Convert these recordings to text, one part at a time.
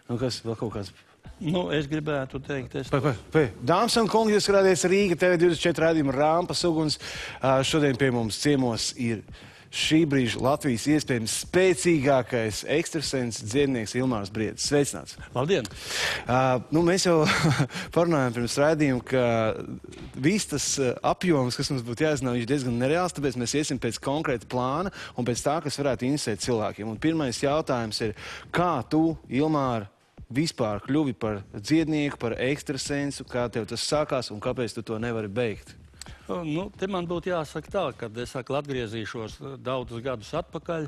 Nu, kas vēl kaut kāds... Nu, es gribētu teikt... Dāmas un kungi, jūs skatāties Rīga TV24 raidījuma Rampas uguns. Šodien pie mums ciemos ir šī brīža Latvijas iespējams spēcīgākais ekstrasens dziednieks Ilmārs Briedis. Sveicināts! Labdien! Mēs jau parunājām pirms raidījuma, ka viss tas apjoms, kas mums būtu jāiznāk, viņš diezgan nereāls, tāpēc mēs iesim pēc konkrēta plāna un pēc tā, kas varētu interesēt cilvēkiem. Un pirmais jautājums ir, kā tu, Ilmār, vispār kļuvi par dziednieku, par ekstrasensu, kā tev tas sākās un kāpēc tu to nevari beigt? Nu, te man būtu jāsaka tā, kad es atgriezīšos daudzus gadus atpakaļ,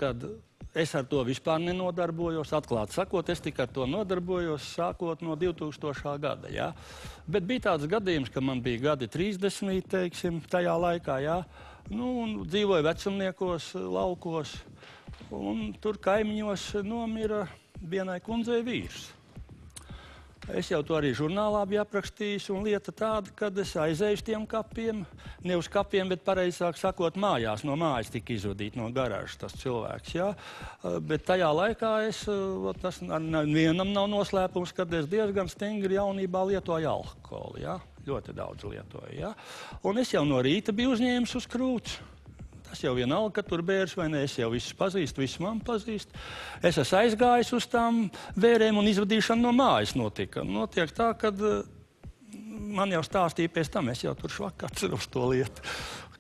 kad es ar to vispār nenodarbojos. Atklāti sakot, es tikai ar to nodarbojos sākot no 2000. gada. Ja? Bet bija tāds gadījums, ka man bija gadi 30, teiksim, tajā laikā. Ja? Nu, un dzīvoju vecumniekos, laukos, un tur kaimiņos nomira vienai kundzei vīrs. Es jau to arī žurnālā biju aprakstījis, un lieta tāda, kad es aizēju uz tiem kapiem, ne uz kapiem, bet pareizāk sakot mājās, no mājas tika izvadīt no garāžas tas cilvēks, jā. Bet tajā laikā tas vienam nav noslēpums, kad es diezgan stingri jaunībā lietoju alkoholu, jā, ļoti daudz lietoju, jā. Un es jau no rīta biju uzņēmis uz krūts. Tas jau vienalga, ka tur bērs vai ne, es jau visus pazīstu, visu mammu pazīstu. Es esmu aizgājis uz tām vērēm un izvadīšana no mājas notika. Notiek tā, kad man jau stāstīja pēc tam, es jau tur švak atceros to lietu.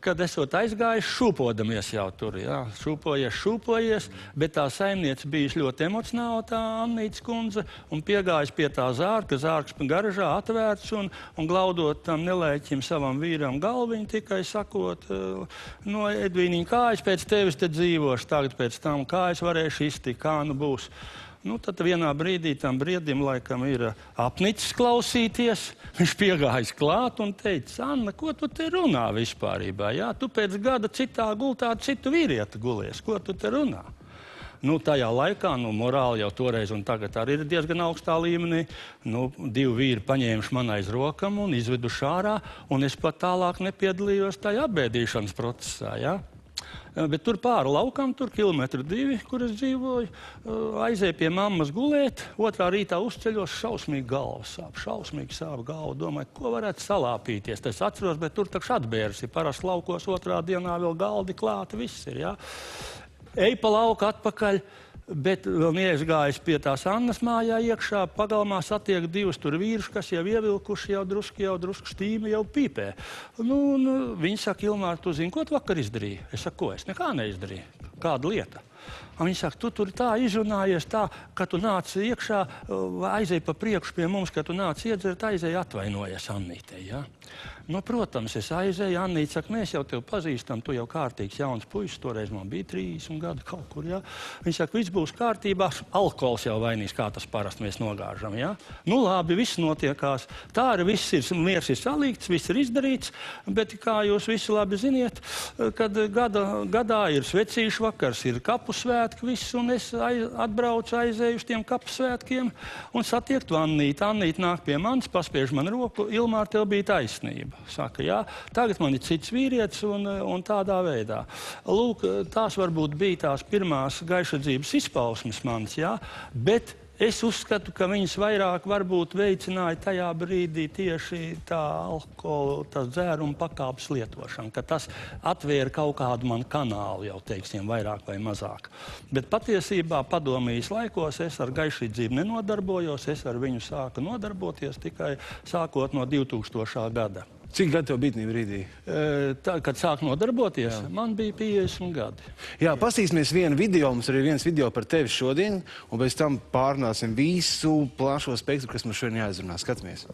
Kad esot aizgājis, šūpodamies jau tur, jā, šūpojies, bet tā saimniece bija ļoti emocionāla, tā Annītes kundze, un piegājis pie tā zārka, zārks garažā atvērts, un glaudot tam nelēķim savam vīram galviņu, tikai sakot, no Edvīniņa, kā es pēc tevis te dzīvošu, tagad pēc tam, kā es varēšu iztikt, kā nu būs. Nu, tad vienā brīdī tam Briedim laikam ir apnicis klausīties. Viņš piegājis klāt un teica, Anna, ko tu te runā vispārībā? Jā, tu pēc gada citā gultā citu vīrieti gulies. Ko tu te runā? Nu, tajā laikā, morāli jau toreiz un tagad arī ir diezgan augstā līmenī. Nu, divi vīri paņēmuši man aiz rokam un izveduši ārā, un es pat tālāk nepiedalījos tajā apbēdīšanas procesā, jā. Bet tur pāri laukam, tur 2 kilometri, kur es dzīvoju, aizēju pie mammas gulēt, otrā rītā uzceļos, šausmīgi galva sāp, galva. Domāju, ko varētu salāpīties. Es atceros, bet tur taču atbērs ir parasti laukos, otrā dienā vēl galdi klāti, viss ir, jā. Eju pa lauku atpakaļ, bet vēl neiesgājis pie tās Annas mājā iekšā, pagalmā satiek divus tur vīrus, kas jau ievilkuši, jau drusku štīmi, jau pīpē. Viņi saka, Ilmār, tu zini, ko tu vakar izdarīji? Es saku, ko? Es nekā neizdarīju. Kāda lieta? Viņi saka, tu tur tā izrunājies tā, ka tu nāc iekšā, aizēji pa priekšu pie mums, ka tu nāc iedzert, aizēji atvainojies Annītei, ja? Nu, protams, es aizēju, Annīte saka, mēs jau tevi pazīstam, tu jau kārtīgs jauns puisis, toreiz man bija 30 gadu kaut kur, ja? Viņi saka, viss būs kārtībā, alkohols jau vainīgs, kā tas parasti mēs nogāžam, ja? Nu, labi, viss notiekās, tā arī viss ir, miers ir salīgts, viss ir izdarīts, bet kā jūs visi labi ziniet, kad gadā ir svecīšu vakars, ir kapu svētki, viss, un es atbraucu, aizēju uz tiem kapu svētkiem un satiektu Annīti. Annīti nāk pie manis, paspiež man roku, Ilmār, tev bija taisnība. Saka, jā, tagad man ir cits vīrietis un tādā veidā. Lūk, tās varbūt bija tās pirmās gaišadzības izpausmes manas, jā, bet es uzskatu, ka viņas vairāk varbūt veicināja tajā brīdī tieši tā alkohola, tā dzēruma pakāpes lietošana, ka tas atvēra kaut kādu man kanālu jau, teiksim, vairāk vai mazāk. Bet patiesībā padomijas laikos es ar gaišīdzību nenodarbojos, es ar viņu sāku nodarboties tikai sākot no 2000. gada. Cik gadi tev bija tajā brīdī? Kad sāk nodarboties, man bija 50 gadi. Jā, pastīsimies vienu video, mums arī viens video par tevi šodien, un pēc tam pārnāsim visu plašo spektru, kas mums šodien jāizrunā. Skatāmies.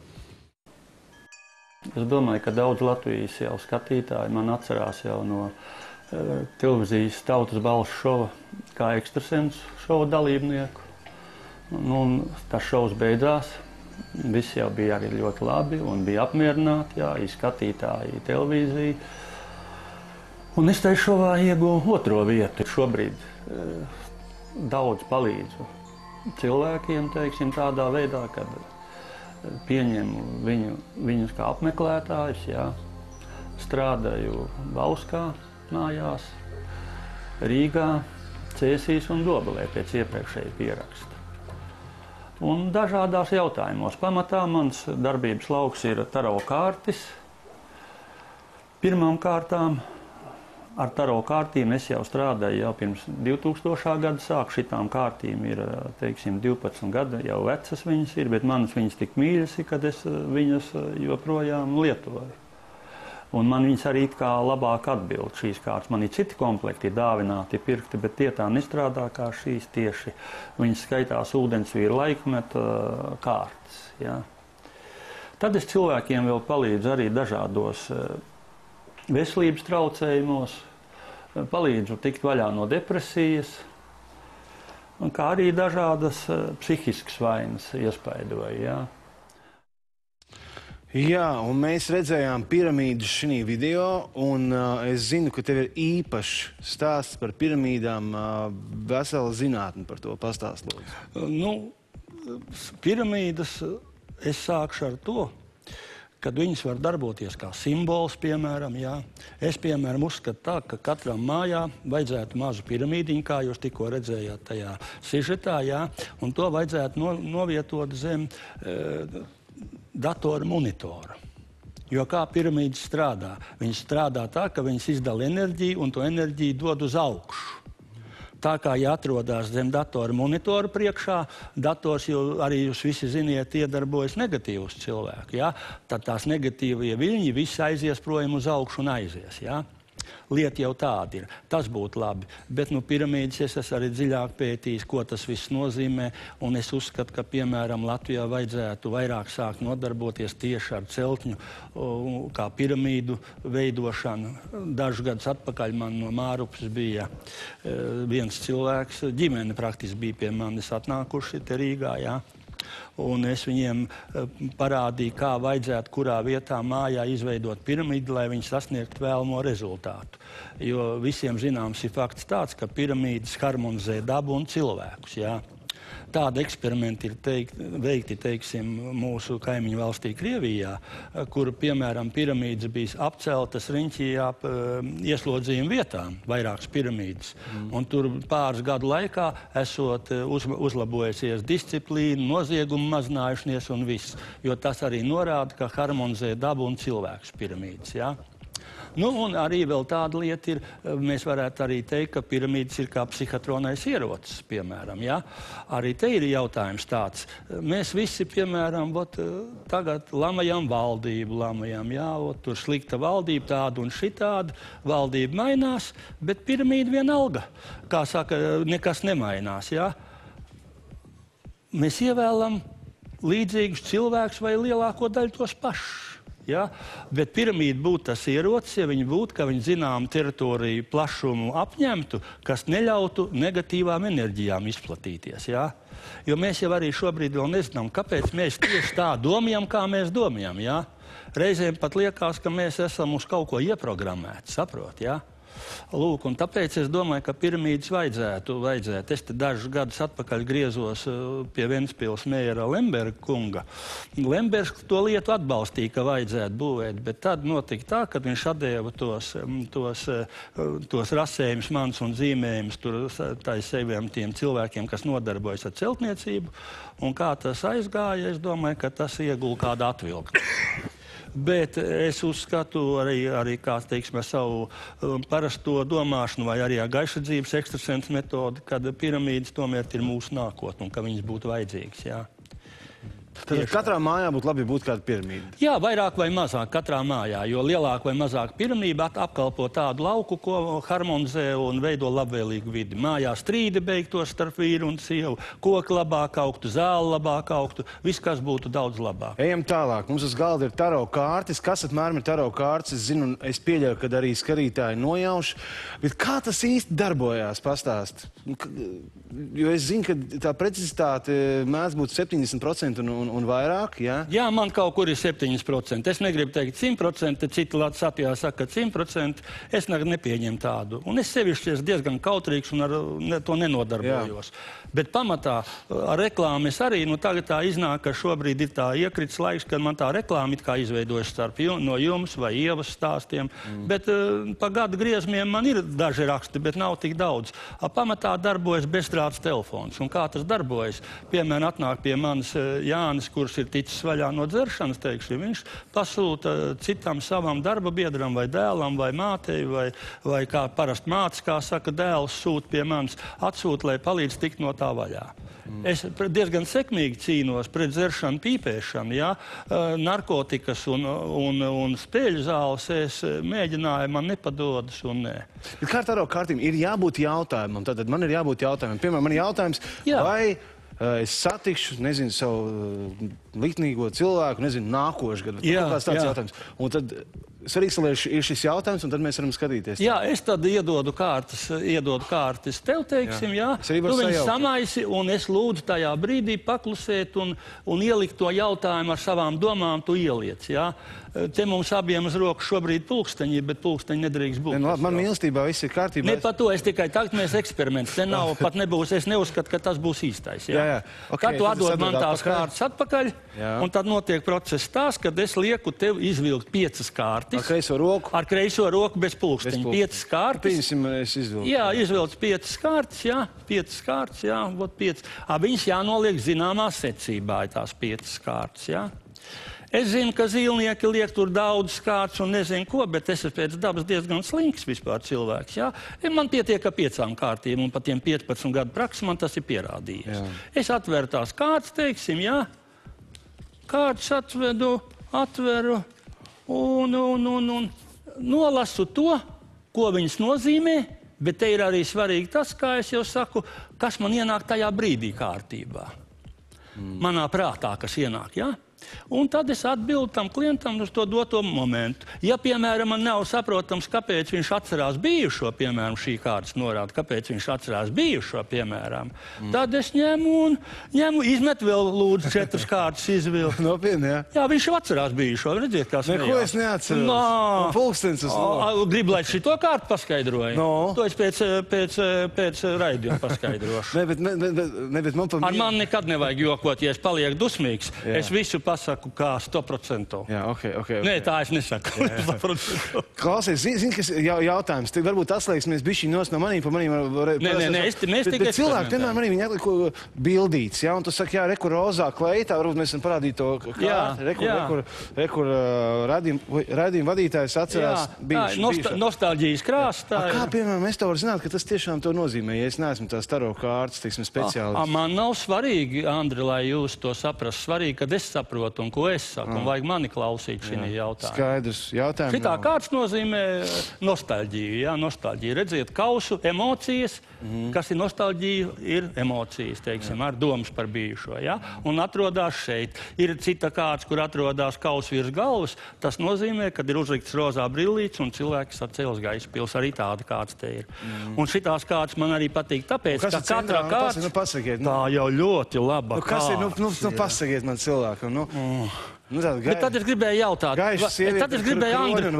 Es domāju, ka daudz Latvijas jau skatītāji man atcerās jau no televīzijas Tautas balss šova kā ekstrasensu šova dalībnieku. Un tas šovs beidzās. Viss jau bija arī ļoti labi un bija apmierināti, jā, skatītāji televīziju. Un es tajā šovā ieguvu 2. vietu. Šobrīd daudz palīdzu cilvēkiem, teiksim, tādā veidā, kad pieņemu viņus kā apmeklētājus, jā. Strādāju Bauskā mājās, Rīgā, Cēsīs un Dobelē pēc iepriekšēja pieraksta. Un dažādās jautājumos. Pamatā mans darbības lauks ir taro kārtis. Pirmām kārtām ar taro kārtīm es jau strādāju jau pirms 2000. gada sāku. Šitām kārtīm ir, teiksim, 12 gadi, jau vecas viņas ir, bet manas viņas tik mīļas ir, kad es viņas joprojām lietoju. Un man viņas arī kā labāk atbild šīs kārtas. Man ir citi komplekti, dāvināti pirkti, bet tie tā nestrādā kā šīs tieši. Viņas skaitās ūdensvīra laikmeta kārtas. Ja. Tad es cilvēkiem vēl palīdzu arī dažādos veselības traucējumos, palīdzu tikt vaļā no depresijas, kā arī dažādas psihiskas vainas iespaidoju. Ja. Jā, un mēs redzējām piramīdus šī video, un es zinu, ka tev ir īpašs stāsts par piramīdām, vesela zinātne par to pastāst, lūdzu. Nu, piramīdas es sākšu ar to, kad viņas var darboties kā simbols, piemēram, jā. Es, piemēram, uzskatu tā, ka katram mājā vajadzētu mazu piramīdiņu, kā jūs tikko redzējāt tajā sižetā, jā, un to vajadzētu novietot zem datora monitora. Jo kā piramīdas strādā? Viņas strādā tā, ka viņas izdala enerģiju un to enerģiju dod uz augšu. Tā kā jāatrodās zem datora monitora priekšā, dators, jo arī jūs visi ziniet, iedarbojas negatīvus cilvēku. Ja? Tad tās negatīvie viļņi visi aizies projām uz augšu un aizies. Ja? Lieta jau tāda ir. Tas būtu labi. Bet nu, piramīdas es esmu arī dziļāk pētījis, ko tas viss nozīmē. Un es uzskatu, ka, piemēram, Latvijā vajadzētu vairāk sākt nodarboties tieši ar celtņu, kā piramīdu veidošanu. Dažus gadus atpakaļ man no Mārupes bija viens cilvēks, ģimene praktiski bija pie manis atnākuši te Rīgā. Ja? Un es viņiem parādīju, kā vajadzētu kurā vietā mājā izveidot piramīdu, lai viņi sasniegtu vēlamo rezultātu. Jo visiem zināms ir fakts tāds, ka piramīdas harmonizē dabu un cilvēkus. Jā. Tādi eksperimenti ir veikti, teiksim, mūsu kaimiņu valstī Krievijā, kur, piemēram, piramīdas bija apceltas riņķī ap ieslodzījuma vietām, vairākas piramīdas. Un tur pāris gadu laikā esot uzlabojusies disciplīna, noziegumi mazinājušies un viss. Jo tas arī norāda, ka harmonizē dabu un cilvēkus piramīdas. Ja? Nu, un arī vēl tāda lieta ir, mēs varētu arī teikt, ka piramīdas ir kā psihotronais ierocis, piemēram. Ja? Arī te ir jautājums tāds. Mēs visi, piemēram, tagad lamajam valdību, ja? Tur slikta valdība, tāda un šitāda, valdība mainās, bet piramīda vienalga. Kā saka, nekas nemainās. Ja? Mēs ievēlam līdzīgus cilvēkus vai lielāko daļu tos pašus. Ja? Bet piramīda būtu tas ierocis, ja viņi būtu, ka viņi zināmu teritoriju plašumu apņemtu, kas neļautu negatīvām enerģijām izplatīties. Ja? Jo mēs jau arī šobrīd vēl nezinām, kāpēc mēs tieši tā domājam, kā mēs domājam. Ja? Reizēm pat liekas, ka mēs esam uz kaut ko ieprogrammēti, saprot, ja? Lūk, un tāpēc es domāju, ka piramīdas vajadzētu. Es te dažus gadus atpakaļ griezos pie Ventspils mēra Lemberga kunga. Lembergs to lietu atbalstīja, ka vajadzētu būvēt, bet tad notika tā, kad viņš atdeva tos rasējumus mans un zīmējumus saviem tiem cilvēkiem, kas nodarbojas ar celtniecību. Un kā tas aizgāja, es domāju, ka tas iegulda kādu atvilkni. Bet es uzskatu arī kā, teiksim, ar savu parasto domāšanu vai arī ar gaišadzības ekstrasensu metodi, kad piramīdas tomēr ir mūsu nākotne un ka viņas būtu vajadzīgas. Jā. Tad katrā mājā būtu labi būt kāda piramīda? Jā, vairāk vai mazāk katrā mājā, jo lielāka vai mazāka piramīda apkalpo tādu lauku, ko harmonizē un veido labvēlīgu vidi. Mājā strīdi beigtos starp vīru un sievu, koki labāk augtu, zāle labāk augtu, viss, kas būtu daudz labāk. Ejam tālāk. Mums uz galda ir taro kārtis. Kas apmēram ir taro kārtis? Es zinu, es pieļauju, ka arī skatītāji nojauš. Bet kā tas īsti darbojās? Pastāst. Jo es zinu, ka tā precizitāte mēdz būt 70% un un vairāk, jā? Jā, man kaut kur ir 7%. Es negribu teikt 100%, citi Latvijā saka 100%. Es nepieņemu tādu. Un es sevišķi esmu diezgan kautrīgs un ar to nenodarbojos. Bet pamatā ar reklāmu es arī, tagad tā iznāk, ka šobrīd ir tā iekrits laiks, kad man tā reklāma it kā izveidojas no jums vai Ievas stāstiem. Bet pa gadu griezumiem man ir daži raksti, bet nav tik daudz. Pamatā darbojas bezstrādes telefons. Un kā tas darbojas? Piemēram, atnāk pie manis Jānis, kurš ir ticis vaļā no dzeršanas, teiksim. Viņš pasūta citam savam darba biedram vai dēlam vai mātei vai kā parasti mātes, kā saka, dēls sūta pie manis, atsūta, lai palīdz tikt no tā vaļā. Es diezgan sekmīgi cīnos pret dzeršanu, pīpēšanu, ja? Narkotikas un spēļu zāles es mēģināju, man nepadodas un nē. Bet kā ar tāro kārtību? Ir jābūt jautājumam, tātad man ir jābūt jautājumam. Piemēram, man ir jautājums, vai es satikšu, nezinu, savu liknīgo cilvēku, nezinu, nākošu gadu. Kāds tāds jautājums. Un tad svarīgs, lai ir šis jautājums, un tad mēs varam skatīties. Jā, es tad iedodu kārtas tev, teiksim, jā. Tu viņus samaisi, un es lūdzu tajā brīdī paklusēt un ielikt to jautājumu ar savām domām, tu ieliec, jā. Te mums abiem uz rokas šobrīd pulksteņi, bet pulksteņi nedrīkst būt. Man mīlestībā viss ir kārtībā. Ne par to, es tikai tagad mēs eksperiments. Te nav, pat nebūs, es neuzskatu, ka tas būs īstais. Jā. Kad tu atdod man tās kārtas atpakaļ, un tad notiek process tās, kad es lieku tev izvilkt 5 kārtas. Ar kreiso roku bez pulksteņa. 5 kārtas. Pieņemsim, es izvilku. Jā, izvilkt 5 kārtas, jā. 5 kārtas, jā. Viņas jānoliek zināmā secībā, tās 5 kārtas, jā. Es zinu, ka zīlnieki liek tur daudz kārtas un nezinu ko, bet es esmu pēc dabas diezgan slinks vispār cilvēks. Jā? Man pietiek ar 5 kārtīm un pat tiem 15 gadu praksi man tas ir pierādījies. Jā. Es atveru tās kārtas, teiksim, jā. Kārtas atveru un nolasu to, ko viņas nozīmē, bet te ir arī svarīgi tas, kā es jau saku, kas man ienāk tajā brīdī kārtībā. Manā prātā, kas ienāk, jā. Un tad es atbildu tam klientam uz to doto momentu. Ja, piemēram, man nav saprotams, kāpēc viņš atcerās bijušo, piemēram, šī kārtas norāda, kāpēc viņš atcerās bijušo, piemēram, tad es ņemu, izmet vēl lūdzu 4 kārtas izvilkt. Nopietni, jā? Jā, viņš jau atcerās bijušo. Redziet, kā smējās. Neko es neatceros. Pulkstenis uz loku. Gribu, lai šito kārtu paskaidroju? No. To es pēc raidījuma paskaidrošu. Bet ar mani nekad nevajag jokot, ja es palieku dusmīgs. Jā. Es visu pasaku kā 100%. Jā, ok. Nē, tā es nesaku. Klausies, zini, kas jautājums. Tad varbūt atslēgsimies bišķiņ nos no manīm, pa manīm Nē, mēs tikai cilvēki vienmēr manī viņi atliko bildīts, jā, un tu saki, jā, rekur rozā kleitā, varbūt mēs esam parādīt to kārtu, rekur raidījuma vadītājs atcerās bijušo. Nostalģijas krāsa. Kā, piemēram, es to varu zināt, ka tas tiešām to nozīmē, ja es neesmu tās taro kārtas, teiksim, speciālists? Man nav svarīgi, Andri, lai jūs to saprast. Svarīgi, kad es saprotu un ko es saku, un vajag mani klausīt šī jautājuma. Skaidrs, jautājumi. Šitā kārtas nozīmē nostalģiju, jā, nostalģiju. Redziet, kausu emocijas, kas ir nostalģija, ir emocijas, teiksim, ar domas par bijušo, jā, un atrodas šeit. Ir cita kārtas, kur atrodas kausu virs galvas, tas nozīmē, kad ir uzlikts rozā brillīts un cilvēks atcēlas gaisa pils, arī tāda kārtas te ir. Un šitās kārtas man arī patīk, tāpēc, ka katra kārtas, tā jau ļoti laba kārtas. Pasakiet man cilvēkam, Bet tad es gribēju jautāt,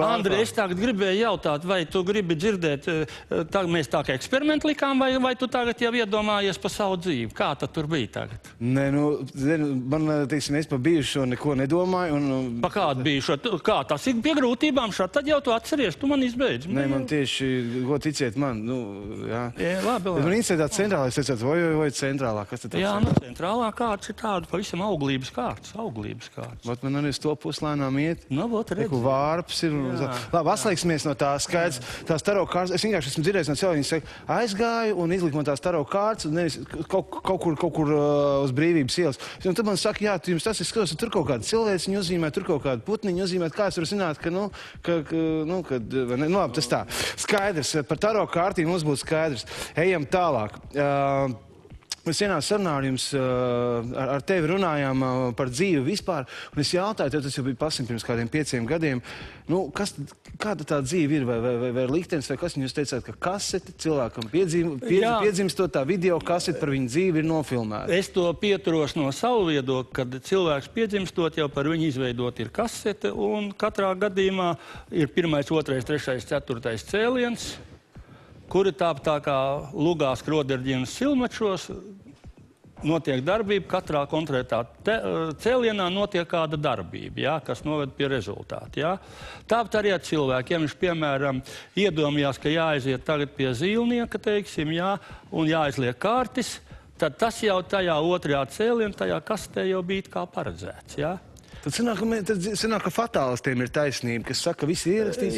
Andri, es tagad gribēju jautāt, vai tu gribi dzirdēt, mēs tā kā eksperimentu likām, vai tu tagad jau iedomājies par savu dzīvi? Kā tad tur bija tagad? Nē, man, teiksim, es par bijušo neko nedomāju. Pa kādu bijušo? Kā tas ir pie grūtībām šādi? Tad jau tu atceries, tu man izbeidz. Nē, man tieši, ko ticiet man, jā. Labi. Man interesē tā centrālā, es teicāt, vai centrālā, kas tad tāds? Jā, centrālā kārtas ir tāda pavisam auglības kārtas. Man arī uz to puslēnām iet. Reku vārps ir. Labi, atslēgsimies no tās skaidrs. Tās taro kārtas. Es vienkārši esmu dzirdējis no cilvēkiem, viņi saka, aizgāju un izliku man tās taro kārtas, nevis kaut kur uz Brīvības ielas. Un tad man saka, jā, jums tas ir skatos, tur kaut kāda cilvēciņa uzzīmē, tur kaut kāda putniņa uzzīmē. Kā es varu zināt, labi, tas tā. Skaidrs, par taro kārtīm mums būtu skaidrs. Ejam tālāk. Mēs vienā sarunā ar jums, ar tevi runājām par dzīvi vispār, un es jautāju, tev tas jau bija pasim pirms kādiem 5 gadiem, nu, kāda tā dzīve ir, vai liktenis, vai kas, un jūs teicāt, ka kasete cilvēkam piedzimstot tā video kasete par viņu dzīvi ir nofilmēta. Es to pieturos no savu viedokli, kad cilvēks piedzimstot jau par viņu izveidot ir kasete, un katrā gadījumā ir 1., 2., 3., 4. cēliens, kuri tā kā lugās kroderģienas silmačos, notiek darbība, katrā konkrētā cēlienā notiek kāda darbība, ja, kas noved pie rezultāta. Ja. Tāpat arī ar cilvēkiem, viņš, piemēram, iedomājās, ka jāaiziet tagad pie zīlnieka, teiksim, ja, un jāizliek kārtis, tad tas jau tajā 2. cēlienā, tajā kastē jau bija kā paredzēts. Ja. Tad sanāk, ka fatālistiem ir taisnība, kas saka, ka visi ierakstīts.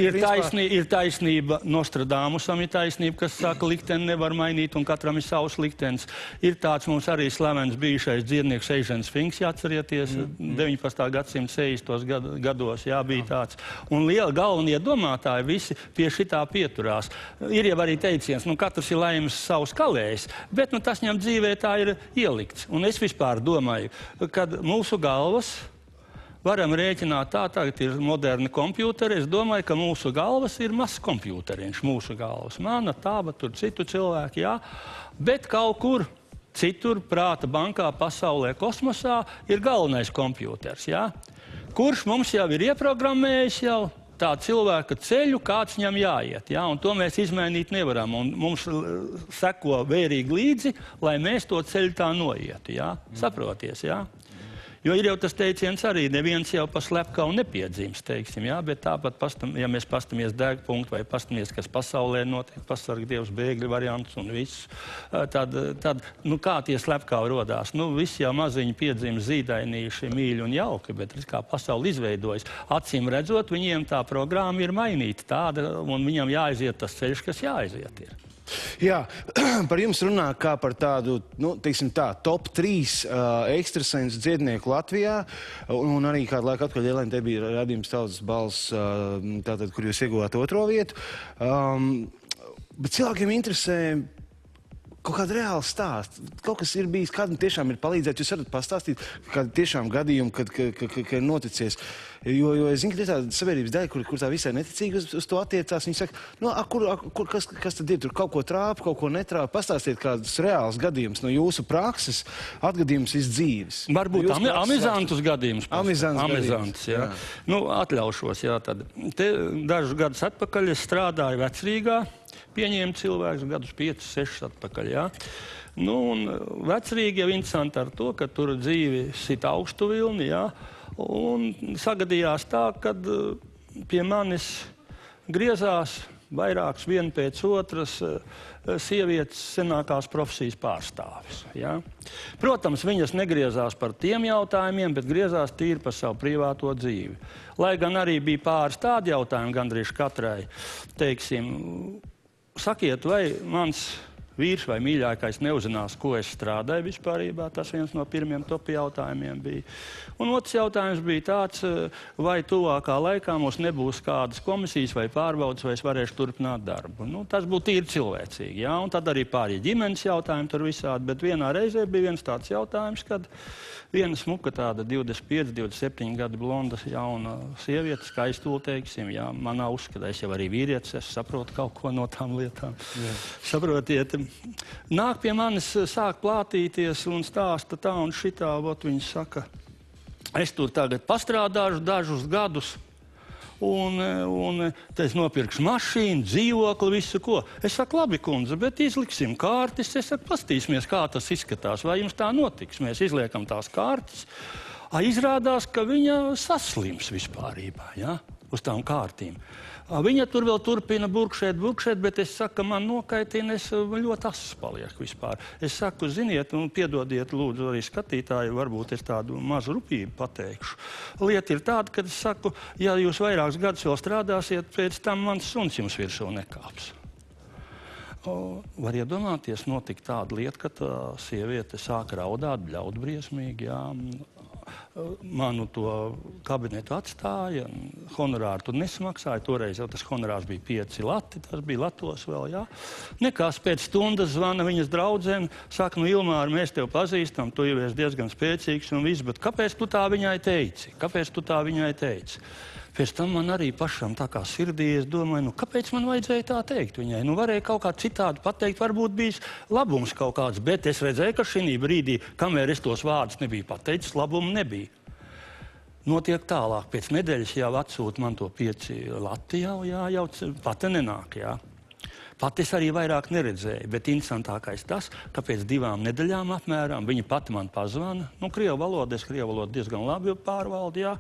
Ir taisnība, Nostradamusam ir taisnība, kas saka, likteni nevar mainīt un katram ir savs liktenis. Ir tāds mums arī slavens bijušais dziednieks Eižens Finks, jāatcerieties, 19. gadsimta 60. gados, jā, bija tāds. Un galvenie domātāji visi pie šitā pieturās. Ir jau arī teiciens, nu katrs ir laimes savs kalējs, bet nu, tas viņam dzīvē tā ir ielikts. Un es vispār domāju, kad mūsu galvas varam rēķināt tā, tagad ir moderni kompjūteri. Es domāju, ka mūsu galvas ir mazs kompjūteriņš, mūsu galvas. Mana, tāba, tur citu cilvēku, jā. Bet kaut kur citur, prāta bankā, pasaulē, kosmosā, ir galvenais kompjūters, jā. Kurš mums jau ir ieprogrammējis jau tā cilvēka ceļu, kāds viņam jāiet, jā. Un to mēs izmainīt nevaram. Un mums seko vērīgi līdzi, lai mēs to ceļu tā noietu, jā. Saproties, jā. Jo ir jau tas teiciens arī, neviens jau pa slepkavu nepiedzimst, teiksim, jā, bet tāpat, ja mēs pastamies degpunktu vai pastamies, kas pasaulē notiek, pasarg Dievs, bēgļu variants un viss, tad, nu, kā tie slepkavi rodās? Nu, visi jau maziņi piedzimst zīdainīši, mīļi un jauki, bet kā pasauli izveidojas. Acīm redzot, viņiem tā programma ir mainīta tāda, un viņam jāaiziet tas ceļš, kas jāaiziet ir. Jā, par jums runā kā par tādu, nu, teiksim tā, top 3 ekstrasensu dziednieku Latvijā, un arī kādu laiku atpakaļ, Jelēna, te bija radījums Tautas balss, tātad, kur jūs ieguvāt 2. vietu. Bet cilvēkiem interesē kaut kāda reāla stāsta. Kaut kas ir bijis, kādam tiešām ir palīdzēt. Jūs varat pastāstīt kādu tiešām gadījumu, kad ir noticies. Jo es zinu, ka ir tāda sabiedrības daļa, kur tā visai neticīgi uz to attiecās. Viņi saka, nu, kas tad ir? Tur kaut ko trāpa, kaut ko netrāpa. Pastāstiet kādus reālus gadījumus no jūsu prakses, atgadījumus iz dzīves. Varbūt amizantus gadījumus. Amizantus, jā. Nu, atļaušos, jā, tad. Te dažus gadus atpakaļ es strādāju Vecrīgā. Pieņēma cilvēks gadus 5, 6 atpakaļ, jā. Nu, un Vecrīga jau interesanti ar to, ka tur dzīvi sit augstu vilni, jā. Un sagadījās tā, kad pie manis griezās vairākas viena pēc otras sievietes senākās profesijas pārstāvis, jā. Protams, viņas negriezās par tiem jautājumiem, bet griezās tīri par savu privāto dzīvi. Lai gan arī bija pāris tādi jautājumi gandrīz katrai, teiksim, sakiet, vai mans vīrs vai mīļākais neuzinās, ko es strādāju vispārībā. Tas viens no pirmiem top jautājumiem bija. Un otrs jautājums bija tāds, vai tuvākā laikā mums nebūs kādas komisijas vai pārbaudas, vai es varēšu turpināt darbu. Nu, tas būtu tīri cilvēcīgi, jā. Un tad arī pārējie ģimenes jautājumi tur visādi. Bet vienā reizē bija viens tāds jautājums, kad viena smuka tāda 25, 27 gadu blonda jauna sieviete, skaistula, teiksim, jā, manā uzskatā, es jau arī vīrietis, es saprotu kaut ko no tām lietām. Jā. Saprotiet, nāk pie manis, sāk plātīties un stāsta tā un šitā, vot viņi saka, es tur tagad pastrādāšu dažus gadus, un es nopirkšu mašīnu, dzīvokli, visu ko. Es saku, labi, kundze, bet izliksim kārtis. Es saku, pastīsimies, kā tas izskatās, vai jums tā notiks. Mēs izliekam tās kārtis. Izrādās, ka viņa saslims vispārībā, ja, uz tām kārtīm. Viņa tur vēl turpina burkšēt, bet es saku, ka man nokaitina, es ļoti asas palieku vispār. Es saku, ziniet, un piedodiet, lūdzu, arī skatītāji, varbūt es tādu mazu rupību pateikšu. Lieta ir tāda, ka es saku, ja jūs vairākus gadus vēl strādāsiet, pēc tam mans suns jums virsū nekāps. Var iedomāties, notika tāda lieta, ka tā sieviete sāka raudāt, bļaut briesmīgi, jā. manu to kabinetu atstāja, honorāru tur nesmaksāja, toreiz jau tas honorārs bija 5 lati, tas bija latos vēl, jā. Nekas, pēc stundas zvana viņas draudzēm, saka, nu Ilmāra, mēs tev pazīstam, tu jau esi diezgan spēcīgs un viss, bet kāpēc tu tā viņai teici? Kāpēc tu tā viņai teici? Pēc tam man arī pašam tā kā sirdī, es domāju, nu kāpēc man vajadzēja tā teikt viņai? Nu varēja kaut kā citādi pateikt, varbūt bijis labums kaut kāds, bet es redzēju, ka šī brīdī, kamēr es tos vārdus nebiju pateicis, labumu nebija. Notiek tālāk, pēc nedēļas jau atsūta man to 5 lati, jau pati nenāk, jā. Pat es arī vairāk neredzēju, bet interesantākais tas, ka pēc 2 nedēļām apmēram viņa pati man pazvana. Nu, krievu valodu diezgan labi pārvaldu, jā.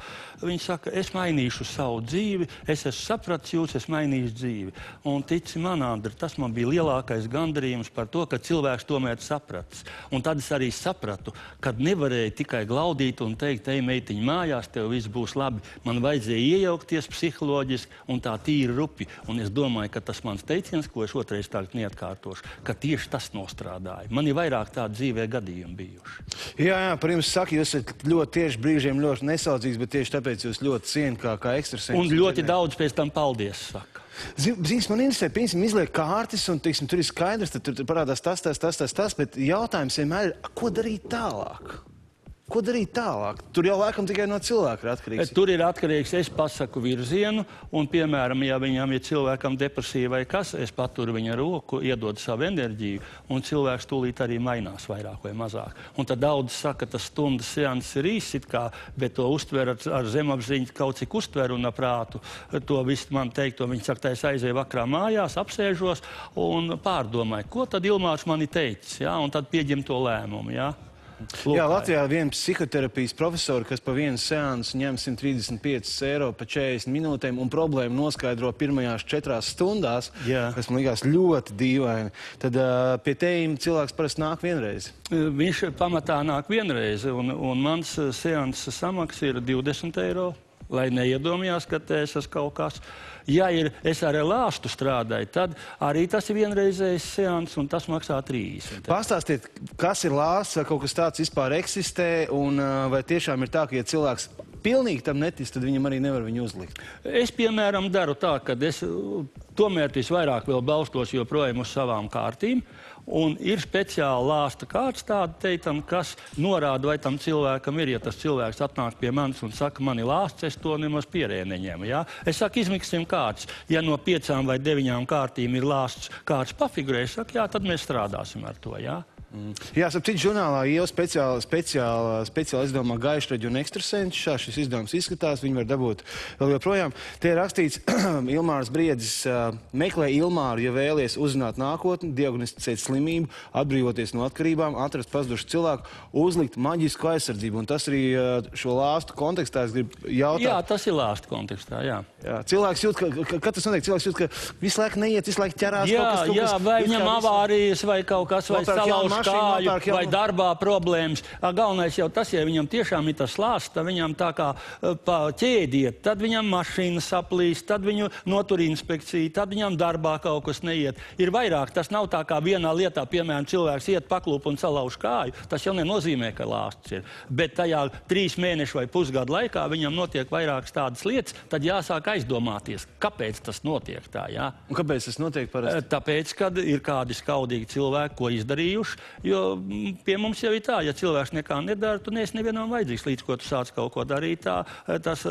Viņa saka, es mainīšu savu dzīvi, es esmu sapratis jūs, es mainīšu dzīvi. Un tici man, Andri, tas man bija lielākais gandarījums par to, ka cilvēks tomēr sapratis. Un tad es arī sapratu, kad nevarēju tikai glaudīt un teikt, ej, meitiņ, mājās, tev viss būs labi. Man vajadzēja iejaukties psiholoģiski un tā tīri rupi. Un es domāju, ka tas mans teiciens, ko es otrais tagad neatkārtošu, ka tieši tas nostrādāja. Man ir vairāk tādu dzīvē gadījumi bijuši. Jā, par jums saka, jūs esat ļoti tieši brīžiem ļoti nesaudzīgs, bet tieši tāpēc jūs ļoti cienu kā ekstrasens. Un ļoti daudz pēc tam paldies saka. Zins, man interesē, piemēram, izliek kārtis un, teiksim, tur ir skaidrs, tad tur parādās tas, bet jautājums vienmēr ir, ko darīt tālāk? Ko darīt tālāk? Tur jau laikam tikai no cilvēka ir atkarīgs. Tur ir atkarīgs, es pasaku virzienu, un, piemēram, ja viņam ir cilvēkam depresija vai kas, es paturu viņa roku, iedodu savu enerģiju, un cilvēks tūlīt arī mainās vairāk vai mazāk. Un tad daudz saka, tas stundas seanss ir īsts, bet to uztver ar zemapziņu, kaut cik uztver un prātu. To viss man teikt, to viņi saka, tā es aizēju vakarā mājās, apsēžos un pārdomāju, ko tad Ilmārs mani teicis, jā, un tad pieņem to lēmumu, jā. Lūk, jā, Latvijā viena psihoterapijas profesora, kas pa vienu seansu ņem 135 eiro pa 40 minūtēm un problēmu noskaidro pirmajās 4 stundās, kas man likās ļoti dīvaini. Tad pie tējiem cilvēks parasti nāk vienreiz. Viņš pamatā nāk vienreiz, un mans seansa samaksa ir 20 eiro, lai neiedomājās, ka es esmu kaut kas. Ja es ar lāstu strādāju, tad arī tas ir vienreizējs seans, un tas maksā 30. Pastāstiet, kas ir lāsts, vai kaut kas tāds vispār eksistē, un vai tiešām ir tā, ka ja cilvēks pilnīgi tam netic, tad viņam arī nevar viņu uzlikt? Es, piemēram, daru tā, ka es tomēr visvairāk vēl balstos joprojām uz savām kārtīm, un ir speciāli lāsta kārts tāda teitam, kas norāda, vai tam cilvēkam ir, ja tas cilvēks atnāk pie manis un saka, man ir lāsts, es to nemaz pierē neņemu, jā. Es saku, izmiksim kārts. Ja no 5 vai 9 kārtīm ir lāsts kārts pafigurē, es saku, jā, tad mēs strādāsim ar to, jā. Jā, citu žurnālā jau speciāli izdomā Gaišraģi un ekstrasenči. Šā šis izdevums izskatās, viņi var dabūt vēl joprojām. Te ir rakstīts, Ilmārs Briedzis meklē Ilmāru, ja vēlies uzzināt nākotni, diagnosticēt slimību, atbrīvoties no atkarībām, atrast pazudušu cilvēku, uzlikt maģisku aizsardzību. Un tas arī šo lāstu kontekstā es gribu jautāt. Jā, tas ir lāstu kontekstā, jā. Jā, cilvēks jūt, ka tas notiek, cilvēks jūt, ka visu laiku neiet, visu laiku ķerās kaut kas. Jā, vai viņam avārijas vai kaut kas, vai salauž kāju, vai darbā problēmas. Galvenais jau tas, ja viņam tiešām ir tas lāsts, tad viņam tā kā pa ķēdiet, tad viņam mašīna saplīst, tad viņu notur inspekcija, tad viņam darbā kaut kas neiet. Ir vairāk, tas nav tā kā vienā lietā, piemēram, cilvēks iet paklūp un salauž kāju, tas jau nenozīmē, ka lāsts ir. Bet tajā 3 mēnešu vai pusgadu laikā viņam notiek vairākas tādas lietas, tad jāsāk aizdomāties, kāpēc tas notiek tā, jā. Un kāpēc tas notiek parasti? Tāpēc, kad ir kādi skaudīgi cilvēki, ko izdarījuši, jo pie mums jau ir tā, ja cilvēks nekā nedara, tu neesi nevienam vajadzīgs, līdz ko tu sāc kaut ko darīt, tas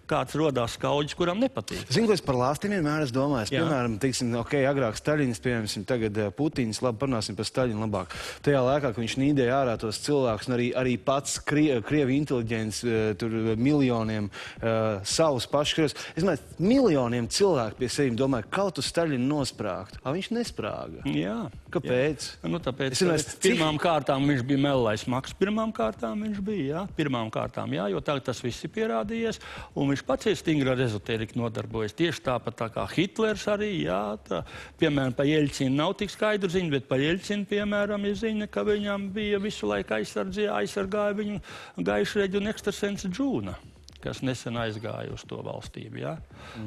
kāds rodās skaudžs, kuram nepatīk. Zinu, ko es par lāstiem vienmēr esmu domājis. Piemēram, teiksim, agrāk Staļins, piemēram, tagad Putins, labi, parunāsim par Staļinu labāk. Tajā laikā, ka viņš nīdēja ārā tos cilvēkus, un arī pats Krievi inteliģents, tur miljoniem savus pašus. Es domāju, miljoniem cilvēku pie sevim domāju, kaut uz Staļinu nosprāgt. Viņš nesprāga. Jā. Kāpēc? Nu, tāpēc, pirmām kārtām viņš bija mellais maks. Pirmām kārtām viņš bija, jā. Pirmām kārtām, jā, jo tagad tas viss ir pierādījies. Un viņš pats ir stingri ar ezotēriku nodarbojas. Tieši tāpat tā kā Hitlers arī, jā. Piemēram, pa Jeļcinu nav tik skaidru ziņu, bet pa Jeļcinu, piemēram, ir ziņa, ka viņam bija visu laiku aizsargāja viņu Gaišraģi un ekstrasensa Džūna. kas nesen aizgāja uz to valstību. Ja?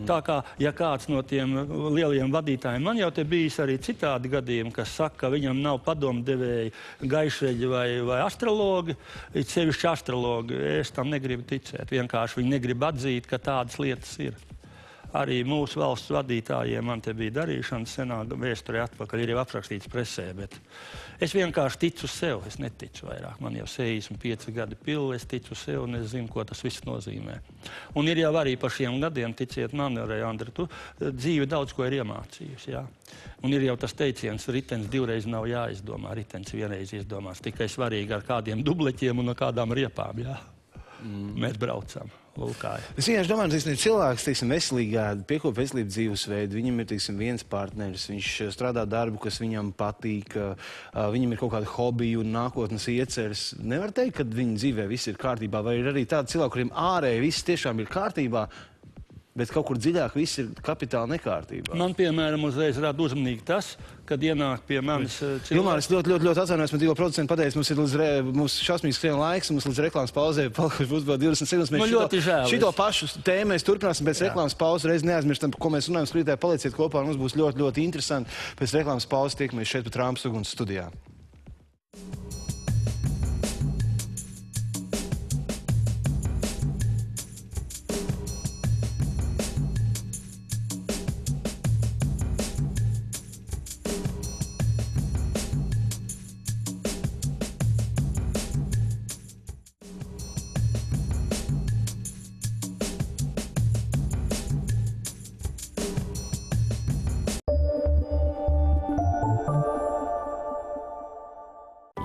Tā kā, ja kāds no tiem lielajiem vadītājiem, man jau te bijis arī citādi gadījumi, kas saka, ka viņam nav padomdevēji, gaišeļi vai astrologi, it sevišķi astrologi, es tam negribu ticēt. Vienkārši viņi negrib atzīt, ka tādas lietas ir. Arī mūsu valsts vadītājiem man te bija darīšana senā vēsturē atpakaļ, ir jau aprakstīts presē, bet es vienkārši ticu sev, es neticu vairāk. Man jau 65 gadi pilli, es ticu sev un es zinu, ko tas viss nozīmē. Un ir jau arī par šiem gadiem, ticiet man, Andri, tu dzīve daudz ko ir iemācījusi, jā. Un ir jau tas teiciens, ritenis divreiz nav jāizdomā, ritenis vienreiz izdomās, tikai svarīgi ar kādiem dubleķiem un ar kādām riepām, jā. Mēs braucam. Es vienkārši domāju, ka cilvēks, veselīgā, piekop veselību dzīvesveidu, viņam ir, viens partneris, viņš strādā darbu, kas viņam patīk, viņam ir kaut kāda hobija un nākotnes ieceres. Nevar teikt, ka viņa dzīvē viss ir kārtībā, vai ir arī tādi cilvēki, kuriem ārēji viss tiešām ir kārtībā, bet kaut kur dziļāk viss ir kapitāli nekārtībā. Man, piemēram, uzreiz rada uzmanīgi tas, kad ienāk pie manis cilvēki. Ilmār, es ļoti atvainojos, man 2 producenti pateica, mums šausmīgi skrien laiks, mums līdz reklāmas pauzē palikuši būs vēl 20 sekundes. Man ļoti žēl. Šito pašu tēmu mēs turpināsim pēc reklāmas pauzes, reiz neaizmirstam, ko mēs runājam, skatītāji, paliciet kopā, un mums būs ļoti interesanti. Pēc reklāmas pauzes tiekamies šeit pat Rāmas uguns studijā.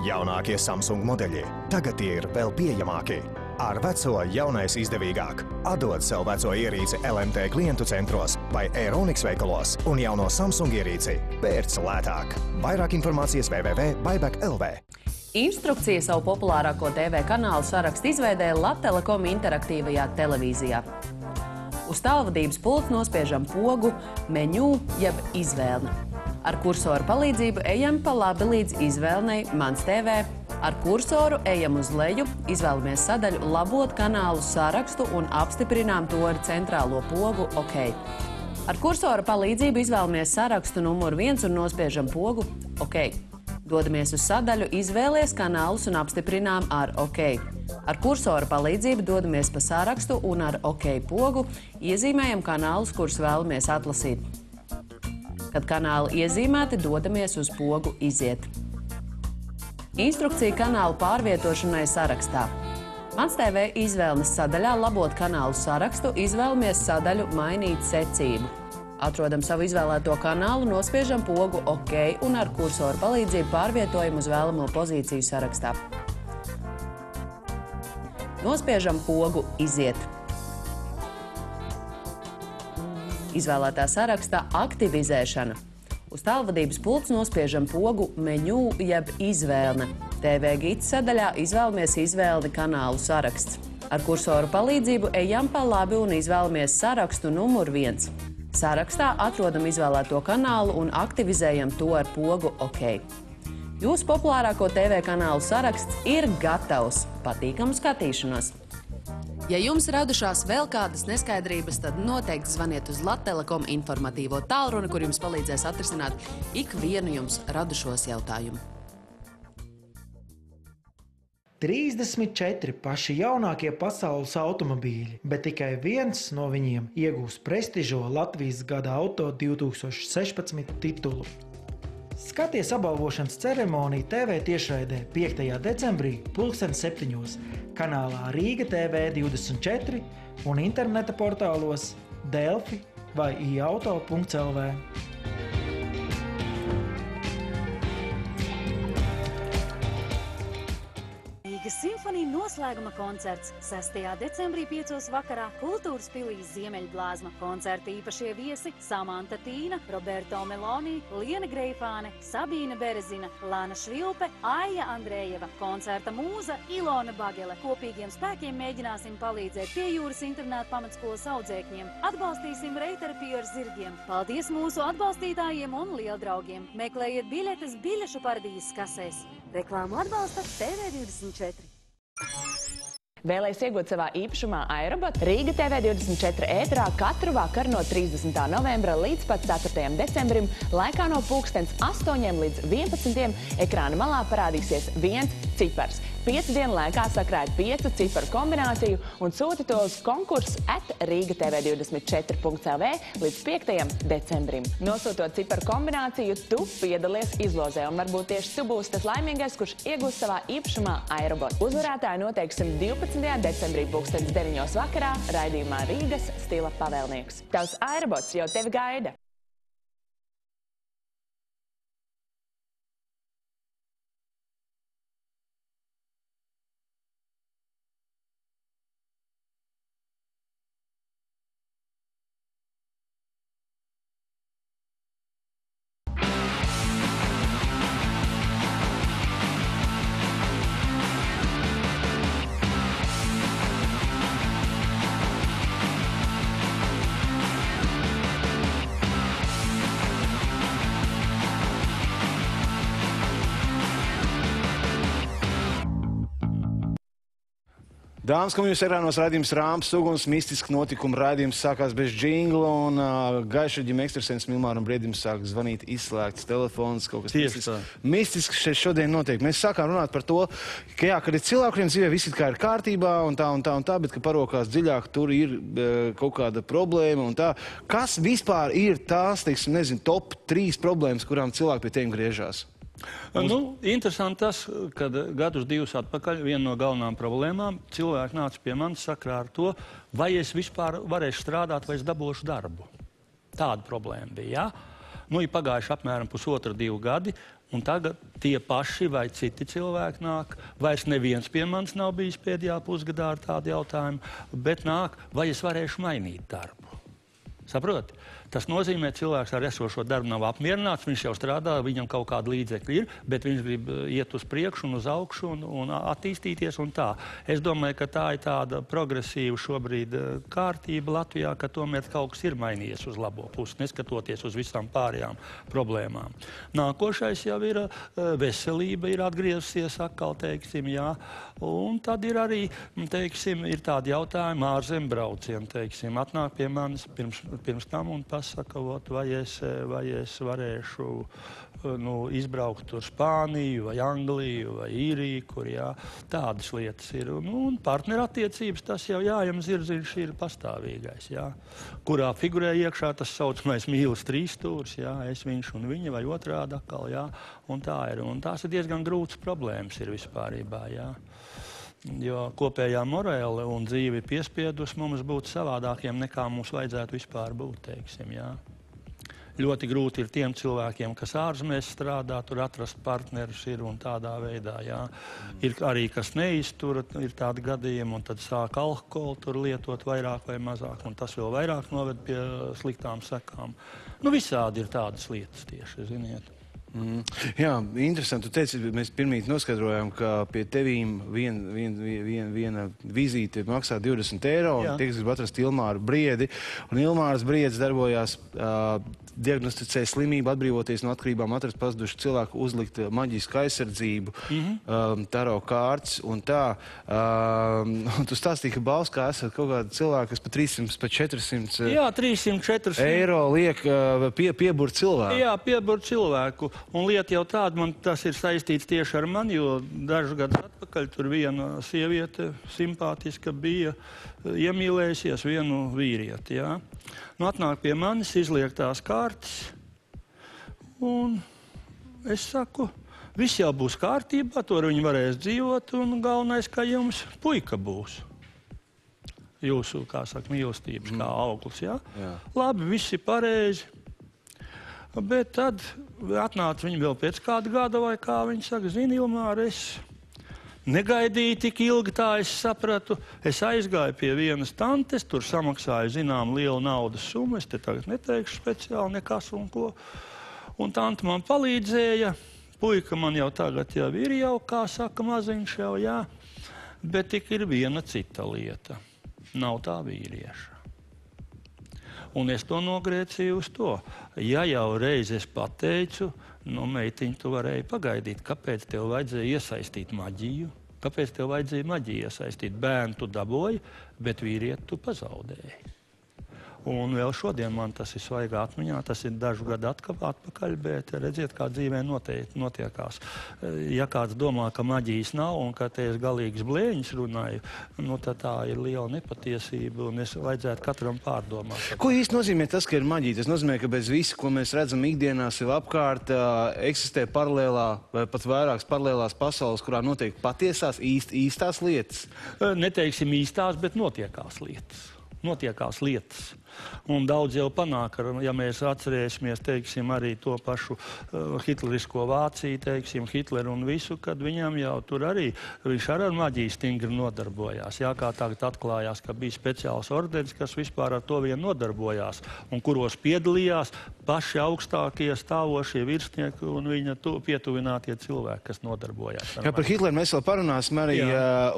Jaunākie Samsung modeļi. Tagad tie ir vēl pieejamāki. Ar veco jaunais izdevīgāk. Atdod sev veco ierīci LMT klientu centros vai Euronics veikalos un jauno Samsung ierīci pērc lētāk. Vairāk informācijas www.buyback.lv. Instrukcija savu populārāko TV kanālu sarakstu izveidēja Lattelekom interaktīvajā televīzijā. Uz tālvadības pults nospiežam pogu, meņu jeb izvēlni. Ar kursoru palīdzību ejam pa labi līdz izvēlnei Mans TV. Ar kursoru ejam uz leju, izvēlamies sadaļu Labot kanālu sarakstu un apstiprinām to ar centrālo pogu OK. Ar kursoru palīdzību izvēlamies sarakstu numuru 1 un nospiežam pogu OK. Dodamies uz sadaļu Izvēlies kanālus un apstiprinām ar OK. Ar kursoru palīdzību dodamies pa sarakstu un ar OK pogu iezīmējam kanālus, kurus vēlamies atlasīt. Kad kanāli iezīmēti, dodamies uz pogu Iziet. Instrukcija kanālu pārvietošanai sarakstā. Mans TV izvēlnes sadaļā Labot kanālu sarakstu izvēlamies sadaļu Mainīt secību. Atrodam savu izvēlēto kanālu, nospiežam pogu OK un ar kursoru palīdzību pārvietojam uz vēlamo pozīciju sarakstā. Nospiežam pogu Iziet. Izvēlētā sarakstā Aktivizēšana. Uz tālvadības pults nospiežam pogu Meņu jeb Izvēlne. TV gids sadaļā izvēlamies izvēlni kanālu saraksts. Ar kursoru palīdzību ejam pa labi un izvēlamies sarakstu numuru 1. Sarakstā atrodam izvēlēto kanālu un aktivizējam to ar pogu OK. Jūsu populārāko TV kanālu saraksts ir gatavs. Patīkamu skatīšanos! Ja jums radušās vēl kādas neskaidrības, tad noteikti zvaniet uz Lattelekom informatīvo tālruni, kur jums palīdzēs atrisināt ikvienu jums radušos jautājumu. 34 paši jaunākie pasaules automobīļi, bet tikai viens no viņiem iegūs prestižo Latvijas gada auto 2016 titulu. Skaties apbalvošanas ceremoniju TV tiešraidē 5. decembrī 7:00 kanālā Rīga TV 24 un interneta portālos Delfi vai iauto.lv. Rīgas simfonija noslēguma koncerts 6. decembrī 5. vakarā Kultūras pilī Ziemeļblāzma. Koncerta īpašie viesi Samanta Tīna, Roberto Meloni, Liena Greifāne, Sabīna Berezina, Lana Švilpe, Aija Andrējeva. Koncerta mūza Ilona Bagele. Kopīgiem spēkiem mēģināsim palīdzēt pie jūras internāta pamatskolas audzēkņiem. Atbalstīsim reiterapiju ar zirgiem. Paldies mūsu atbalstītājiem un lieldraugiem. Meklējiet biļetes biļešu paradīzes kasēs. Reklāmu atbalsta TV24. Vēlēs iegūt savā īpašumā aerobotu? Rīga TV24 ēterā katru vakaru no 30. novembra līdz pat 4. decembrim, laikā no pulkstens 8 līdz 11. ekrāna malā parādīsies viens cipars. 5 dienu laikā sakrāja 5 ciparu kombināciju un sūti to uz konkursu @rigatv24.lv līdz 5. decembrim. Nosūtot ciparu kombināciju, tu piedalies izlozē, un varbūt tieši tu būsi tas laimīgais, kurš iegūs savā īpašumā aerobotu. Uzvarētāju noteiksim 12. decembrī 9. vakarā raidījumā Rīgas stila pavēlnieks. Tavs aerobots jau tevi gaida! Dāmas, kungi, jūs ekrānos raidījums Rāms uguns, mistiski notikumi raidījums sākās bez džingla un gaišaģim ekstrasens Milmāram Briedim sāk zvanīt izslēgts telefons, kaut kas mistisks šeit šodien notiek. Mēs sākām runāt par to, ka jā, kad ir cilvēkiem dzīvē viss kā ir kārtībā un tā, bet ka parokās dziļāk tur ir kaut kāda problēma un tā. Kas vispār ir tās, teiksim, nezinu, top 3 problēmas, kurām cilvēki pie tiem griežās? Nu, interesanti tas, kad gadus 2 atpakaļ viena no galvenām problēmām cilvēki nāca pie manis sakrā ar to, vai es vispār varēšu strādāt, vai es dabūšu darbu. Tāda problēma bija, jā. Nu, ir pagājuši apmēram 1,5–2 gadi, un tagad tie paši vai citi cilvēki nāk, vairs neviens pie manis nav bijis pēdējā pusgadā ar tādu jautājumu, bet nāk, vai es varēšu mainīt darbu. Saproti? Tas nozīmē, ka cilvēks ar esošo darbu nav apmierināts, viņš jau strādā, viņam kaut kāda līdzekļa ir, bet viņš grib iet uz priekšu un uz augšu un attīstīties un tā. Es domāju, ka tā ir tāda progresīva šobrīd kārtība Latvijā, ka tomēr kaut kas ir mainījies uz labo pusi, neskatoties uz visām pārējām problēmām. Nākošais jau ir veselība, ir atgriezusies atkal, teiksim, jā. Un tad ir arī, teiksim, ir tādi jautājumi ārzembraucieni, teiksim, atnāk pie manis pirms tam un pasaka, vai es varēšu izbraukt uz Spāniju, vai Angliju, vai Īriju, kur jā, tādas lietas ir. Un partnerattiecības, tas jau jājam zirziņš ir pastāvīgais, jā, kurā figurē iekšā tas saucamais mīlas 3 stūris, jā, es, viņš un viņa, vai otrādi atkal, jā, un tā ir. Un tās ir diezgan grūtas problēmas ir vispārībā, jā. Jo kopējā morāle un dzīve piespiedus mums būt savādākiem, nekā mums vajadzētu vispār būt, teiksim, jā. Ļoti grūti ir tiem cilvēkiem, kas ārzemēs strādā, tur atrast partnerus ir un tādā veidā, jā. Ir arī, kas neiztura, ir tādi gadījumi, un tad sāk alkoholu tur lietot vairāk vai mazāk, un tas vēl vairāk noved pie sliktām sekām. Nu, visādi ir tādas lietas tieši, ziniet. Jā, interesanti. Tu teici, mēs pirmīt noskaidrojām, ka pie tevīm viena vizīte maksā 20 eiro, un tie, kas grib atrast Ilmāru Briedi, un Ilmārs Briedis darbojās, diagnosticēja slimību, atbrīvoties no atkarībām, atrast pazudušu cilvēku, uzlikt maģisku aizsardzību, taro kārtas un tā. Un tu stāstīji, ka Bauskā esat kaut kādi cilvēki, kas pa 300, pa 400 jā, 300–400 eiro liek pieburt cilvēku. Jā, pieburt cilvēku. Un lieta jau tāda, man tas ir saistīts tieši ar mani, jo dažus gadus atpakaļ tur viena sieviete simpātiska bija iemīlējusies vienu vīrieti, jā. Nu, atnāk pie manis, izliek tās kārtas, un es saku, viss jau būs kārtībā, tur viņi varēs dzīvot, un galvenais, ka jums puika būs. Jūsu, kā saka, mīlestības kā auglis, jā? Labi, viss ir pareizi. Bet tad atnāca viņi vēl pēc kāda gada, vai kā viņi saka, zini, Ilmār, es negaidīju tik ilgi, tā es sapratu. Es aizgāju pie vienas tantes, tur samaksāju, zinām, lielu naudas summu, es te tagad neteikšu speciāli nekas un ko. Un tante man palīdzēja, puika man jau tagad jau ir jau, kā saka, maziņš jau, jā. Bet tik ir viena cita lieta, nav tā vīrieša. Un es to nogrēcīju uz to. Ja jau reiz es pateicu, nu, meitiņ, tu varēji pagaidīt, kāpēc tev vajadzēja iesaistīt maģiju, Kāpēc tev vajadzēja maģiju iesaistīt? Bērnu tu dabūji, bet vīrieti tu pazaudēji. Un vēl šodien man tas ir svaigā atmiņā, tas ir dažu gadu atpakaļ, bet redziet, kā dzīvē notiekās. Ja kāds domā, ka maģijas nav un ka te es galīgas blēņas runāju, nu tad tā ir liela nepatiesība un es vajadzētu katram pārdomāt. Ko īsti nozīmē tas, ka ir maģija? Tas nozīmē, ka bez visa, ko mēs redzam ikdienā sev apkārt, eksistē paralēlā vai pat vairākas paralēlās pasaules, kurā notiek patiesās īstās lietas? Neteiksim īstās, bet notiekās lietas. Un daudz jau panāk, ja mēs atcerēsimies, teiksim, arī to pašu hitlerisko Vāciju, teiksim, Hitleru un visu, kad viņam jau tur arī, viņš ar maģiju stingri nodarbojās. Jā, kā tagad atklājās, ka bija speciāls ordenis, kas vispār ar to vien nodarbojās, un kuros piedalījās paši augstākie stāvošie virsnieki un viņa pietuvinātie cilvēki, kas nodarbojās. Jā, par Hitleru mēs vēl parunāsim arī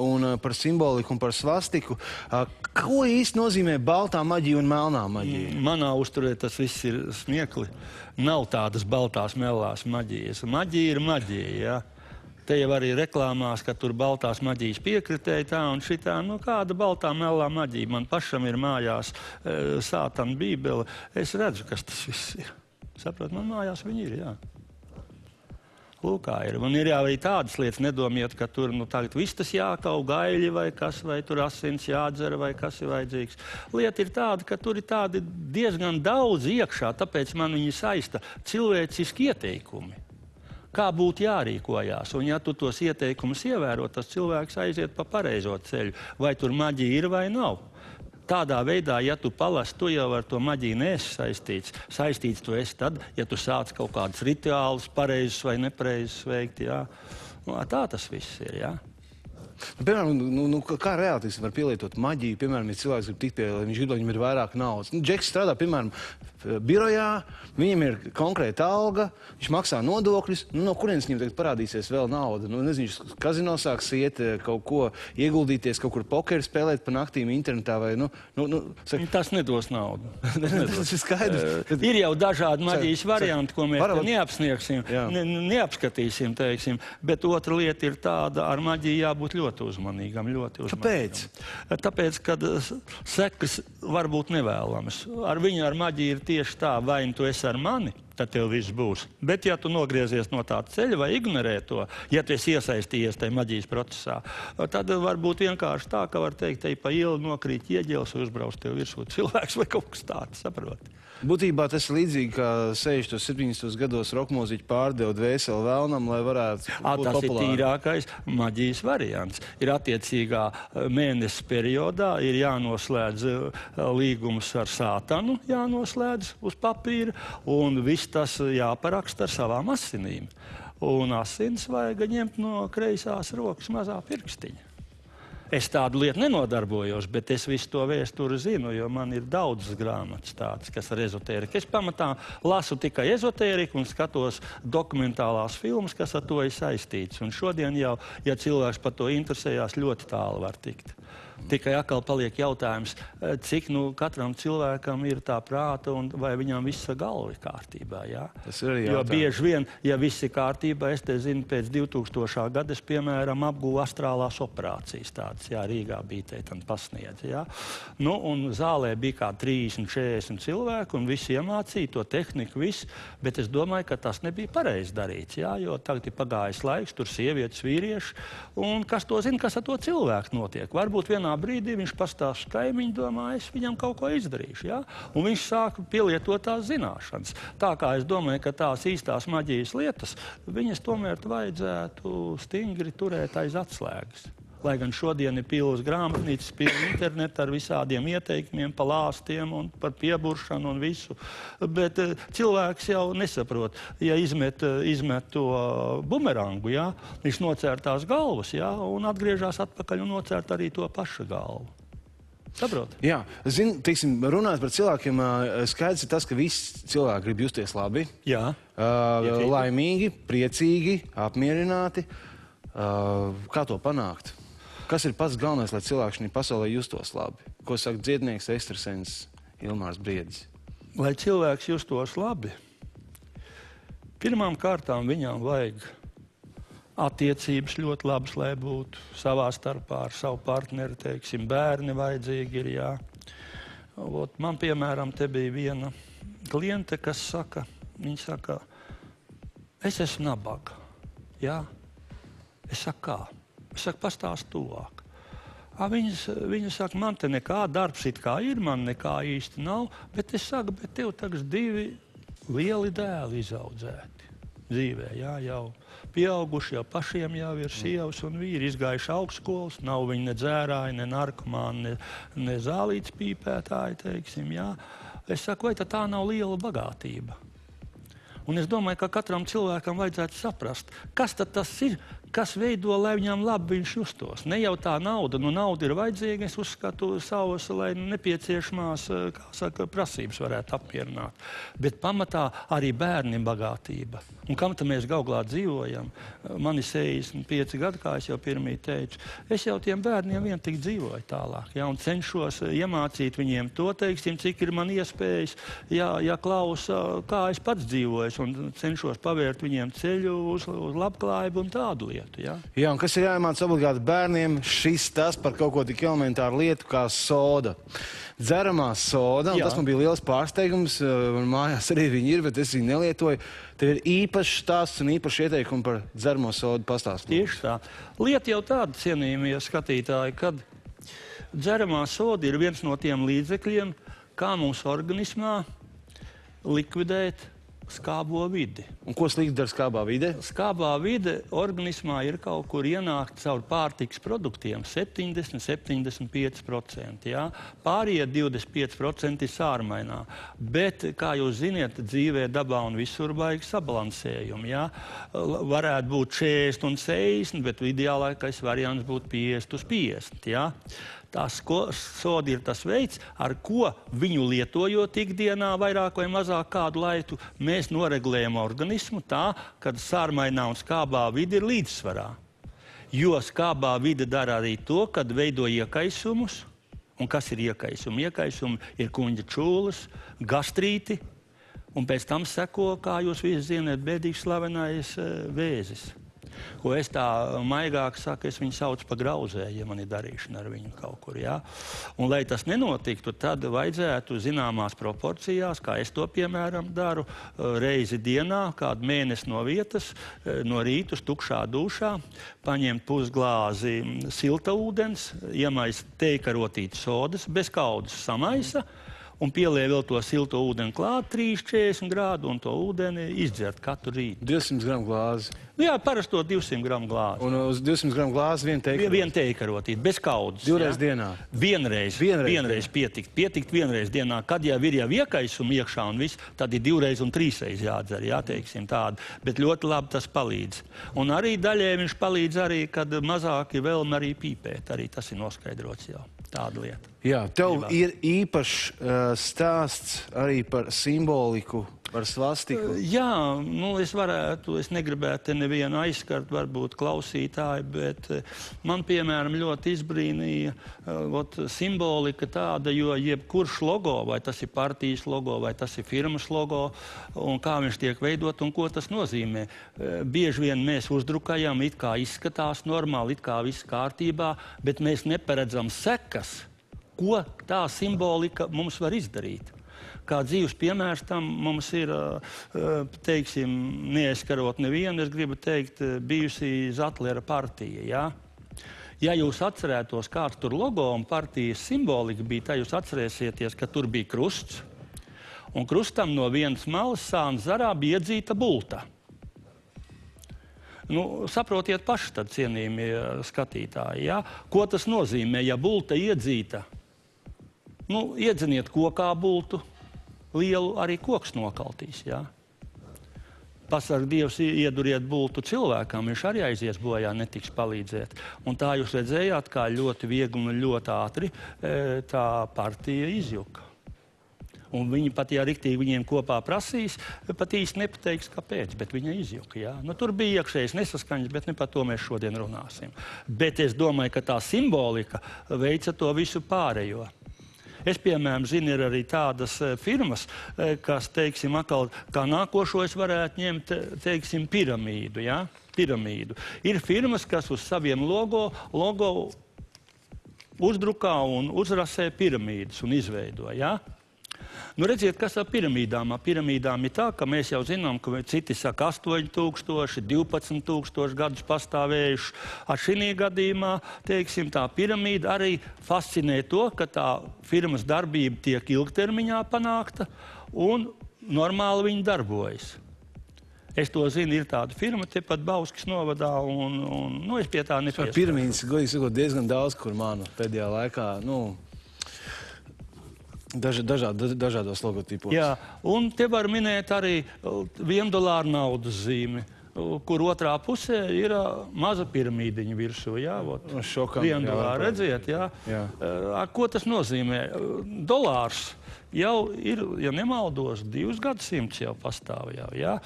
un par simboliku un par svastiku. Ko īsti nozīmē baltā maģija un melnā maģija? Manā uzturē tas viss ir smiekli. Nav tādas baltās melnās maģijas. Maģija ir maģija, jā. Te jau arī reklāmās, ka tur baltās maģijas piekritēja tā un šitā. Nu, kāda baltā melnā maģija? Man pašam ir mājās sātana bībele. Es redzu, kas tas viss ir. Saprot, man mājās viņi ir, jā. Lūk, kā ir. Un ir jau arī tādas lietas, nedomājot, ka tur tagad viss tas jākau gaļi vai kas, vai tur asins jādzer vai kas ir vajadzīgs. Lieta ir tāda, ka tur ir tādi diezgan daudz iekšā, tāpēc man viņi saista cilvēciski ieteikumi. Kā būtu jārīkojās, un ja tu tos ieteikumus ievēro, tas cilvēks aiziet pa pareizo ceļu. Vai tur maģija ir vai nav? Tādā veidā, ja tu palasi, tu jau ar to maģiju neesi saistīts. Saistīts tu esi tad, ja tu sāc kaut kādus rituālus pareizus vai nepareizus veikt, jā. Tā tas viss ir, jā. Piemēram, kā reāli var pielietot maģiju? Piemēram, ja cilvēks grib tikt pie, viņš grib, viņam ir vairāk naudas. Džeks strādā, piemēram, birojā, viņam ir konkrēta alga, viņš maksā nodokļus, no kurienes viņam tagad parādīsies vēl nauda? Nezinu, viņš kazino sāks iet, kaut ko ieguldīties, kaut kur pokeru spēlēt pa naktīm internetā vai, Tas nedos naudu. Tas ir skaidrs. Ir jau dažādi maģijas varianti, ko mēs neapsniegsim, neapskatīsim, teiksim, bet otra lieta ir tāda, ar maģiju jābūt ļoti uzmanīgam. Kāpēc? Tāpēc, kad sekas var būt nevēlamas. Ar maģiju ir tieši tā, vai tu esi ar mani, tad tev viss būs. Bet ja tu nogriezies no tā ceļa vai ignorē to, ja tu esi iesaistījies tajā maģijas procesā, tad var būt vienkārši tā, ka var teikt, te pa ielu nokrīt ieģeles, uzbrauc tev virsū cilvēks vai kaut kas tāds, saproti. Būtībā tas ir līdzīgi, kā 60. 70. gados rokmūziķi pārdeva dvēseli vēlnam, lai varētu būt tas populāri. Ir tīrākais maģijas variants. Ir attiecīgā mēnesis periodā, ir jānoslēdz līgums ar sātanu, jānoslēdz uz papīra, un viss tas jāparaksta ar savām asinīm. Un asins vajag ņemt no kreisās rokas mazā pirkstiņa. Es tādu lietu nenodarbojos, bet es visu to vēsturi zinu, jo man ir daudzas grāmatas tādas, kas ar ezotēriku. Es pamatā lasu tikai ezotēriku un skatos dokumentālās filmas, kas ar to ir saistīts. Un šodien jau, ja cilvēks par to interesējās, ļoti tālu var tikt. Tikai atkal paliek jautājums, cik katram cilvēkam ir tā prāta un vai viņam visa galva ir kārtībā. Jā? Tas ir jautājums. Jo bieži vien, ja viss ir kārtībā, es te zinu, pēc 2000. gada es, piemēram, apguvu astrālās operācijas tādas, jā, Rīgā bija te pasniedz, jā. Un zālē bija kā 30, 40 cilvēku un visi iemācīja to tehniku, viss, bet es domāju, ka tas nebija pareizi darīts, jā, jo tagad ir pagājis laiks, tur sievietes, vīrieši, un kas to zina, kas ar to cilvēku notiek. Varbūt vienā brīdī viņš pastāst kaimiņu, domā, es viņam kaut ko izdarīšu, ja? Un viņš sāk pielietot tās zināšanas. Tā kā es domāju, ka tās īstās maģijas lietas, viņas tomēr vajadzētu stingri turēt aiz atslēgas. Lai gan šodien ir pilnas grāmatnīcas, pilna interneta ar visādiem ieteikumiem, pa lāstiem un par pieburšanu un visu. Bet cilvēks jau nesaprot, ja izmet to bumerangu, ja, viņš nocēr tās galvas, ja, un atgriežās atpakaļ un nocērt arī to pašu galvu. Saprot? Jā, zinu, teiksim, runāt par cilvēkiem, skaidrs ir tas, ka visi cilvēki grib justies labi, laimīgi, priecīgi, apmierināti. Kā to panākt? Kas ir pats galvenais, lai cilvēks šajā pasaulē justos labi? Ko saka dziednieks, ekstrasens Ilmārs Briedis? Lai cilvēks justos labi, pirmām kārtām viņam vajag attiecības ļoti labas, lai būtu savā starpā ar savu partneri, teiksim, bērni vajadzīgi ir, jā. Man, piemēram, te bija viena kliente, kas saka, viņa saka, es esmu nabaga, jā. Es saku, kā? Es saku, pastāst tuvāk. Viņa saka, man te nekā darbs it kā ir, man nekā īsti nav, bet es saku, bet tev tagad 2 lieli dēli izaudzēti dzīvē, jā, jau pieauguši, jau pašiem jau ir sievas un vīri, izgājuši augstskolas, nav viņi ne dzērāji, ne narkomāni, ne zālītes pīpētāji, teiksim, jā. Es saku, vai tā nav liela bagātība? Un es domāju, ka katram cilvēkam vajadzētu saprast, kas tad tas ir, kas veido, lai viņam labi viņš justos. Ne jau tā nauda, nauda ir vajadzīga, es uzskatu savas, lai nepieciešamās, kā saka, prasības varētu apmierināt. Bet pamatā arī bērni bagātība. Un kam tad mēs Gauglā dzīvojam? Man ir 65 gadi, kā es jau pirmīt teicu. Es jau tiem bērniem vien tik dzīvoju tālāk, jā, un cenšos iemācīt viņiem to, teiksim, cik ir man iespējas, ja klausa, kā es pats dzīvoju, un cenšos pavērt viņiem ceļu uz labklājību un tādu lietu. Jā, un kas ir jāiemāc obligāti bērniem, tas par kaut ko tik elementāru lietu kā soda. Dzeramā soda, un tas man bija liels pārsteigums, man mājās arī viņi ir, bet es viņu nelietoju. Tev ir īpašs stāsts un īpaši ieteikumi par dzeramo sodu pastāstīt. Tieši tā. Lieta jau tāda, cienījamie skatītāji, kad dzeramā soda ir viens no tiem līdzekļiem, kā mūsu organismā likvidēt skābo vidi. Un ko slikti dara skābā vide? Skābā vide organismā ir kaut kur ienākt caur pārtikas produktiem 70–75%. Jā? Pārējie 25% ir sārmainā. Bet, kā jūs ziniet, dzīvē, dabā un visur vajag sabalansējumu. Jā? Varētu būt 40 un 60, bet ideālākais variants būtu 50–50. Jā? Tā soda ir tas veids, ar ko viņu lietojot ikdienā vairāk vai mazāk kādu laiku, mēs noregulējam organismu tā, ka sārmainā un skābā vide ir līdzsvarā. Jo skābā vide dara arī to, kad veido iekaisumus. Un kas ir iekaisumi? Iekaisumi ir kuņģa čūlas, gastrīti, un pēc tam seko, kā jūs visi zināt, bēdīgs slavenais vēzis. Ko es tā maigāk saku, es viņu saucu pa grauzēju, ja man ir darīšana ar viņu kaut kur, jā. Un, lai tas nenotiktu, tad vajadzētu zināmās proporcijās, kā es to, piemēram, daru, reizi dienā, kādu mēnesi no vietas, no rīta uz tukšā dušā, paņemt pusglāzi silta ūdens, iemaist teikarotītas sodas, bez kaudas samaisa, un pielēja vēl to silto ūdeni klāt, 30–40 grādu, un to ūdeni izdzert katru rītu. 200 gramu glāzi. Jā, parasto 200 gramu glāzi. Un uz 200 gramu glāzi viena teikarotīte? Viena teikarotīte, bez kaudas. Divreiz dienā? Vienreiz pietikt. Pietikt vienreiz dienā. Kad jau ir iekaisumi iekšā un viss, tad ir 2 un 3 jādzer, jā, teiksim tādu. Bet ļoti labi tas palīdz. Un arī daļai viņš palīdz arī, kad mazāki vēlme arī pīpēt. Arī tas ir noskaidrots jau. Tāda lieta. Jā, tev ir īpašs stāsts arī par simboliku, par svastiku. Jā, es negribētu nevienu aizskart, varbūt klausītāji, bet man, piemēram, ļoti izbrīnīja simbolika tāda, jo jebkurš logo, vai tas ir partijas logo, vai tas ir firmas logo, un kā viņš tiek veidot un ko tas nozīmē. Bieži vien mēs uzdrukājam, it kā izskatās normāli, it kā viss kārtībā, bet mēs neparedzam sekas, ko tā simbolika mums var izdarīt. Kā dzīves piemērs tam mums ir, teiksim, neaizskarot nevienu, es gribu teikt, bijusi Zatlera partija, jā? Ja jūs atcerētos, kāds tur logo un partijas simbolika bija, tad jūs atcerēsieties, ka tur bija krusts, un krustam no vienas malas sāna zarā bija iedzīta bulta. Saprotiet paši tad, cienījamie skatītāji, jā? Ko tas nozīmē, ja bulta iedzīta? Iedziniet kokā bultu, lielu arī koks nokaltīs, jā? Pasarg Dievs, ieduriet bultu cilvēkam, viņš arī aizies bojā, netiks palīdzēt. Un tā jūs redzējāt, kā ļoti viegli un ļoti ātri tā partija izjuka. Un viņi pat, ja riktīgi viņiem kopā prasīs, pat īsti nepateiks, kāpēc, bet viņa izjuka, jā. Tur bija iekšējas nesaskaņas, bet ne par to mēs šodien runāsim. Bet es domāju, ka tā simbolika veica to visu pārējo. Es, piemēram, zinu, ir arī tādas firmas, kas, teiksim, atkal kā nākošo es varētu ņemt, teiksim, piramīdu, jā? piramīdu. Ir firmas, kas uz saviem logo uzdrukā un uzrasē piramīdas un izveido, ja? Nu, redziet, kas ar piramīdām? Ar piramīdām ir tā, ka mēs jau zinām, ka citi saka 8000, 12 000 gadus pastāvējuši. Ar šī gadījumā, teiksim, tā piramīda arī fascinē to, ka tā firmas darbība tiek ilgtermiņā panākta un normāli viņi darbojas. Es to zinu, ir tāda firma, tepat Bauskas novadā, un es pie tā nepieskaru. Piramīdas, godīgi sakot, diezgan daudz, kur manu pēdējā laikā, dažādos logotipos. Jā, un te var minēt arī $1 naudas zīmi, kur otrā pusē ir maza piramīdiņa virsū. Jā, $1, redziet, jā. Ko tas nozīmē? Dolārs jau ir, ja nemaldos, 2 gadsimtus jau pastāv jau, jā.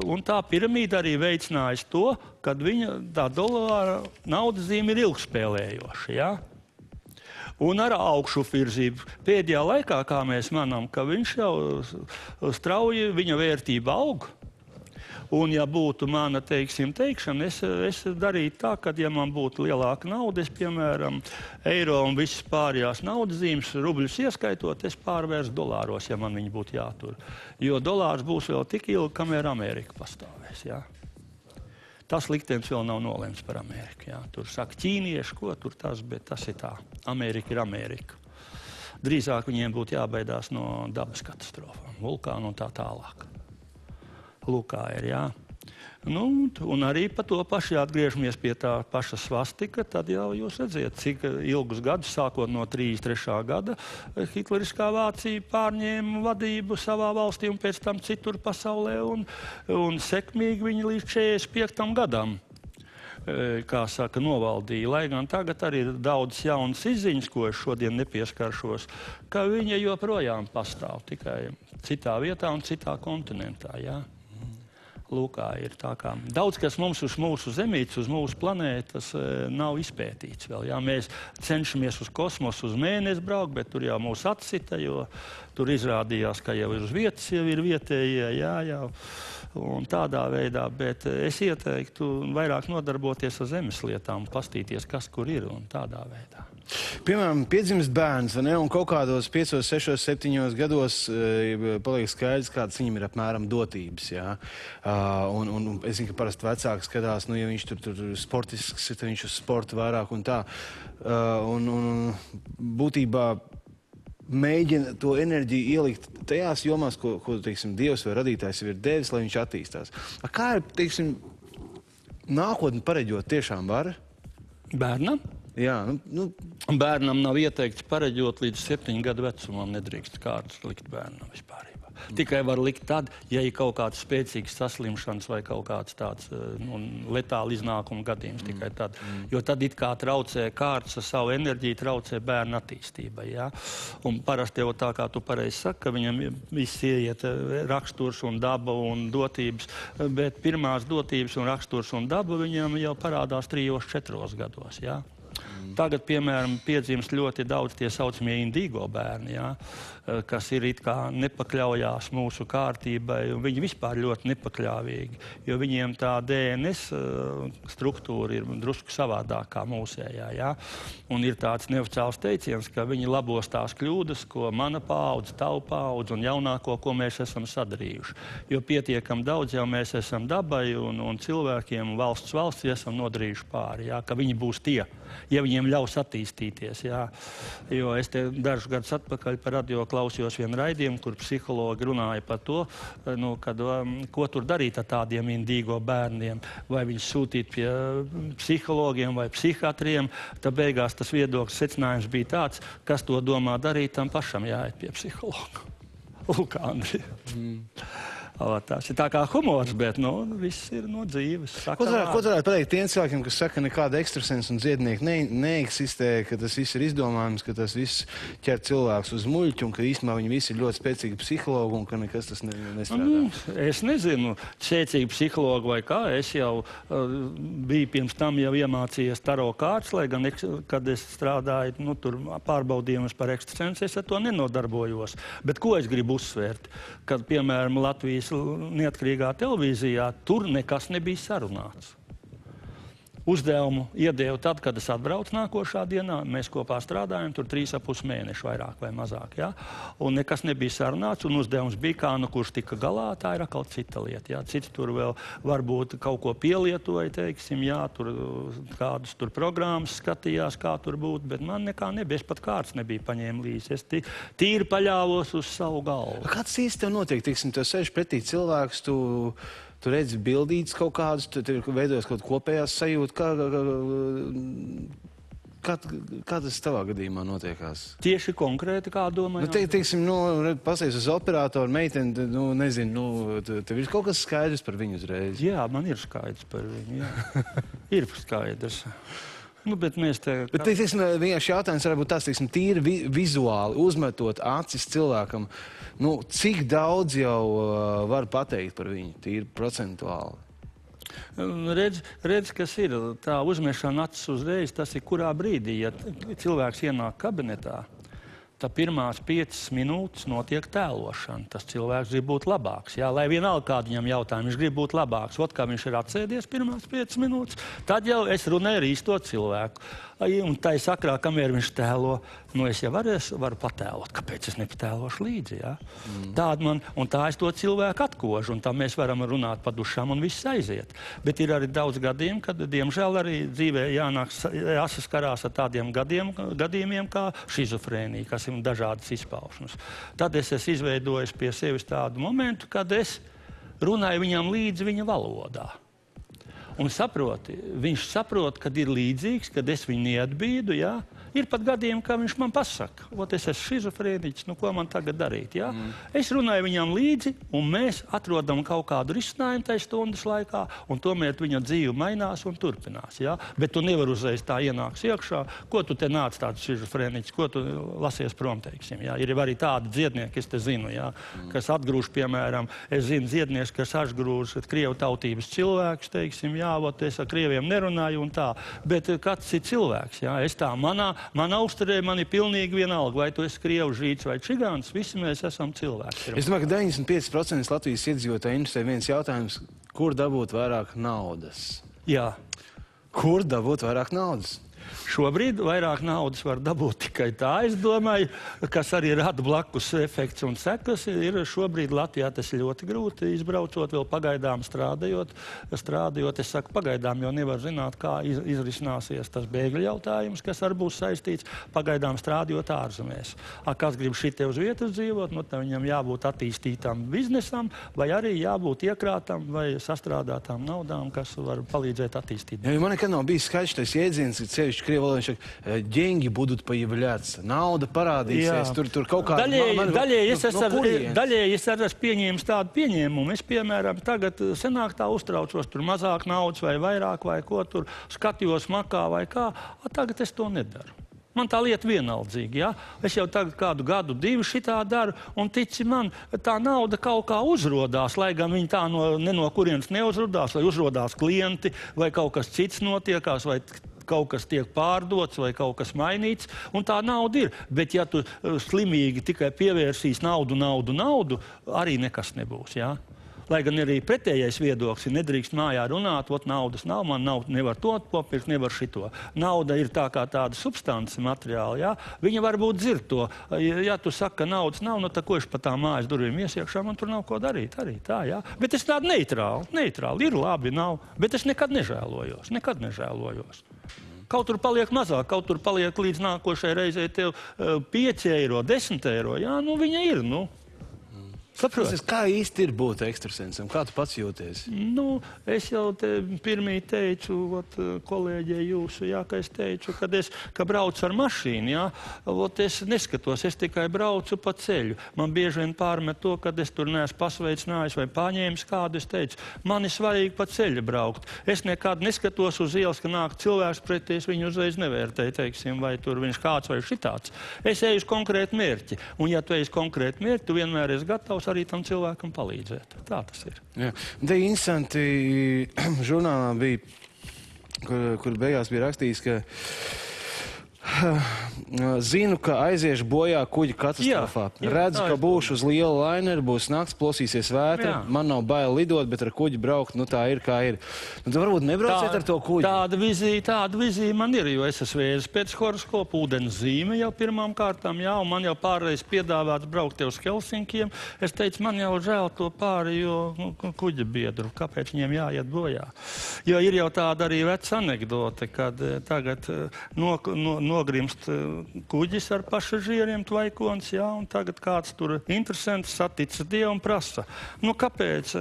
Un tā piramīda arī veicinājas to, kad viņa tā dolāra naudas zīme ir ilgspēlējoša, jā. Un ar augšuvirzību. Pēdējā laikā, kā mēs manām, ka viņš jau strauji, viņa vērtība aug. Un ja būtu mana, teikšana, es darītu tā, ka, ja man būtu lielāka nauda, es, piemēram, eiro un visas pārējās naudas zīmes, rubļus ieskaitot, es pārvērstu dolāros, ja man viņi būtu jātur. Jo dolārs būs vēl tik ilgi, kamēr Amerika pastāvēs, jā. Tas liktenis vēl nav nolemts par Ameriku. Jā. Tur saka ķīnieši, ko tur tas, bet tas ir tā. Amerika ir Amerika. Drīzāk viņiem būtu jābaidās no dabas katastrofām, vulkānu un tā tālāk. Lūk, kā ir, jā. Nu, un arī par to pašu atgriežamies pie tā paša svastika, tad jau jūs redziet, cik ilgus gadus, sākot no 33. gada, hitleriskā Vācija pārņēma vadību savā valstī un pēc tam citur pasaulē, un sekmīgi viņi līdz 45. gadam, kā saka, novaldīja. Lai gan tagad arī ir daudz jaunas izziņas, ko es šodien nepieskaršos, ka viņa joprojām pastāv, tikai citā vietā un citā kontinentā, jā. Lūkā ir tā kā daudz, kas mums uz mūsu zemītes, uz mūsu planētas nav izpētīts vēl. Jā, mēs cenšamies uz kosmosu, uz Mēnesi braukt, bet tur jau mūs atsita, jo tur izrādījās, ka jau uz vietas jau ir vietējie, jā, jau. Un tādā veidā, bet es ieteiktu vairāk nodarboties ar zemes lietām, pastīties, kas kur ir un tādā veidā. Piemēram, piedzimst bērns, vai ne, un kaut kādos 5, 6, 7 gados paliek skaidrs, kādas viņam ir apmēram dotības, jā. Un es zinu, ka parasti vecāki skatās, ja viņš tur sportisks, tad viņš uz sportu vairāk un tā. Un būtībā mēģina to enerģiju ielikt tajās jomās, ko teiksim, Dievs vai radītājs jau ir devis, lai viņš attīstās. Kā ir, teiksim, nākotni pareģot tiešām var? Bērnam? Jā, Bērnam nav ieteikts pareģot līdz 7 gadu vecumam, nedrīkst kārdus likt bērnam vispārībā. Tikai var likt tad, ja ir kaut kāds spēcīgs saslimšanas vai kaut kāds tāds letāli iznākuma gadījums tikai tad. Jo tad it kā traucē kārtas ar savu enerģiju, traucē bērnu attīstībai, jā. Un parasti jau tā, kā tu pareizi saki, ka viņam viss ieiet raksturs un daba un dotības, bet pirmās dotības un raksturs un daba viņam jau parādās 3, 4 gados, jā. Tagad, piemēram, piedzimst ļoti daudz tie saucamie indīgo bērni, jā, kas ir it kā nepakļaujās mūsu kārtībai, un viņi vispār ļoti nepakļāvīgi, jo viņiem tā DNS struktūra ir drusku savādākā mūsējā, jā. Un ir tāds neoficiāls teiciens, ka viņi labos tās kļūdas, ko mana paudze, tava paudze un jaunāko, ko mēs esam sadarījuši. Jo pietiekam daudz jau mēs esam dabai un cilvēkiem, valsts esam nodarījuši pāri, jā, ka viņi būs tie, ja viņiem ļaus attīstīties, jā. Jo es te dažus gadus atpakaļ par radio klausījos vienu raidījumu, kur psihologi runāja par to, ko tur darīt ar tādiem indīgo bērniem, vai viņus sūtīt pie psihologiem vai psihiatriem, tad beigās tas viedoklis secinājums bija tāds, kas to domā darīt, tam pašam jāiet pie psihologa. Lūk, Andri. Tas ir tā kā humors, bet viss ir no dzīves. Ko varētu pateikt tiem cilvēkiem, kas saka, ka nekāda ekstrasensa un dziednieki neeksistē, ka tas viss ir izdomājums, ka tas viss ķer cilvēks uz muļķu un ka īstenībā viņi visi ir ļoti spēcīgi psihologi un ka nekas tas nestrādā? Es nezinu, spēcīgi psihologi vai kā. Es jau biju pirms tam jau iemācījies taro kārtas, lai gan, kad es strādāju, tur pārbaudījumus par ekstrasensu, es ar to nenodarbojos. Bet ko es gribu uzsvērt? Kad, piemēram, Latvijas Latvijas neatkarīgā televīzijā, tur nekas nebija sarunāts. Uzdevumu iedēvu tad, kad es atbraucu nākošā dienā. Mēs kopā strādājam, tur 3,5 mēneši vairāk vai mazāk. Ja? Un nekas nebija sarunāts, un uzdevums bija, kā nu kurš tika galā, tā ir atkal cita lieta. Ja? Cits tur vēl varbūt kaut ko pielietoja, teiksim, jā, tur kādus tur programmas skatījās, kā tur būtu, bet man nekā nebija. Es pat kārts nebija paņēma līdzi. Es tīri paļāvos uz savu galvu. Kāds īsti tev notiek? Tiksim, tev sēž pretī cilvēks, tu redzi bildītas kaut kādas, tu veidojas kaut kopējās sajūta. Kā tas tavā gadījumā notiekās? Tieši konkrēti, kā domājāt? Teiksim, pasies uz operatoru meiteni, nezinu, tev ir kaut kas skaidrs par viņu uzreiz? Jā, man ir skaidrs par viņu, jā. Ir skaidrs. Bet mēs te... Bet, teiksim, vienkārši jautājums varētu būt tās, teiksim, tīri vizuāli, uzmetot acis cilvēkam, cik daudz jau var pateikt par viņu, tīri procentuāli? Redz, kas ir. Tā uzmešana acis uzreiz, tas ir kurā brīdī, ja cilvēks ienāk kabinetā, tad pirmās 5 minūtes notiek tēlošana. Tas cilvēks grib būt labāks. Jā, lai vienalga kādu viņam jautājumu, viņš grib būt labāks. Ot, kā viņš ir atsēdies pirmās 5 minūtes, tad jau es runēju ar īsto cilvēku. Un tai sakrā, kamēr viņš tēlo, es jau varu patēlot. Kāpēc es nepatēlošu līdzi? Ja? Un tā es to cilvēku atkožu, un tā mēs varam runāt pa dušām un viss aiziet. Bet ir arī daudz gadījumu, kad, diemžēl, arī dzīvē jāsaskarās ar tādiem gadījumiem kā šizofrēnija, kas ir dažādas izpaušanas. Tad es esmu izveidojis pie sevis tādu momentu, kad es runāju viņam līdzi viņa valodā. Un viņš saprot, kad ir līdzīgs, kad es viņu neatbīdu, jā. Ir pat gadījumi, ka viņš man pasaka, es esmu šizofrēniķis, ko man tagad darīt, jā. Es runāju viņam līdzi, un mēs atrodam kaut kādu risinājumu tajā stundas laikā, un tomēr viņa dzīve mainās un turpinās, jā. Bet tu nevar uzreiz tā ienāks iekšā, ko tu te nāc tāds šizofrēniķis, ko tu lasies prom, teiksim, jā. Ir arī tādi dziednieki, es te zinu, jā, kas atgrūž, piemēram, es zinu dziednieks, kas atgrūž krievu tautības cilvēkus, teiksim, jā, es ar krieviem nerunāju un tā, bet kāds ir cilvēks, jā, es tā, manā uzturē man ir pilnīgi vienalga, vai tu esi krievu, žīds vai čigāns, visi mēs esam cilvēki. Es domāju, ka 95% Latvijas iedzīvotāji interesē viens jautājums, kur dabūt vairāk naudas? Jā. Kur dabūt vairāk naudas? Šobrīd vairāk naudas var dabūt tikai tā, es domāju, kas arī rada blakus efekts un sekas. Ir šobrīd Latvijā tas ļoti grūti izbraucot, vēl pagaidām strādājot. Es saku pagaidām, jo nevar zināt, kā izrisināsies tas bēgļu jautājums, kas var būs saistīts pagaidām strādājot ārzemēs. Kas grib šitie uz vietas dzīvot, tad viņam jābūt attīstītam biznesam, vai arī jābūt iekrātam vai sastrādātām naudām, kas var palīdzēt attīstīt. Ja, man nekad nav bijis skaidrs tas jēdziens, ka sevišķi деньги будут появляться, nauda parādīsies, tur kaut kā... Daļēji es esmu pieņēmis tādu pieņēmumu. Es, piemēram, tagad senāk tā uztraucos, tur mazāk naudas vai vairāk vai ko, tur skatījos makā vai kā, tagad es to nedaru. Man tā lieta vienaldzīgi, ja? Es jau tagad kādu gadu, 2 šitā daru, un tici man, tā nauda kaut kā uzrodās, lai gan viņi tā no kurienes neuzrodās, vai uzrodās klienti, vai kaut kas cits notiekās, vai kaut kas tiek pārdots vai kaut kas mainīts, un tā nauda ir. Bet ja tu slimīgi tikai pievērsīs naudu, arī nekas nebūs, jā? Lai gan arī pretējais viedoklis ir nedrīkst mājā runāt, naudas nav, man nevar to popirkt, nevar šito. Nauda ir tā kā tāda substance materiāla, jā? Viņa varbūt dzird to. Ja tu saki, ka naudas nav, tad ko es pa tā mājas durvīm iesiekšā, man tur nav ko darīt, arī tā, jā? Bet es tādu neitrāli, ir labi, nav, bet es nekad nežēlojos. Kaut tur paliek mazāk, kaut tur paliek līdz nākošai reizei tev 5 eiro, 10 eiro, jā, viņa ir, Saproti? Kā īsti ir būt ekstrasensam? Kā tu pats jūties? Es jau pirmī teicu, kolēģei jūsu, jā, ka es teicu, ka braucu ar mašīnu, jā, es neskatos, es tikai braucu pa ceļu. Man bieži vien pārmet to, kad es tur neesmu pasveicinājis vai paņēmis kādu, es teicu, man ir svarīgi pa ceļu braukt. Es nekad neskatos uz ielas, ka nāk cilvēks pretī, es viņu uzreiz nevērtēju, teiksim, vai tur viņš kāds vai šitāds. Es eju uz konkrētu mērķi, un ja tu eji uz konkrētu mērķi, tu vienmēr esi gatavs arī tam cilvēkam palīdzēt. Tā tas ir. Jā. Te interesanti žurnālā bija, kur beigās bija rakstījis, ka Zinu, ka aiziešu bojā kuģa katastrofā. Redzu, ka būšu uz liela lainera, būs nakts, plosīsies vētra. Man nav bail lidot, bet ar kuģi braukt, nu tā ir kā ir. Nu, tu varbūt nebrauciet ar to kuģi. Tāda vizija man ir, jo es esmu vēzis pēc horoskopa, ūdens zīme jau pirmām kārtām, jā, un man jau pārreiz piedāvāts braukt te uz Helsinkiem. Es teicu, man jau žēl to pāri, jo kuģa biedru, kāpēc viņiem jāiet bojā. Jo ir jau tāda arī veca anekdote, kad tagad nogrimst kuģis ar pasažieriem tvaikons, jā, un tagad kāds tur interesants satic Dievu un prasa. Nu, kāpēc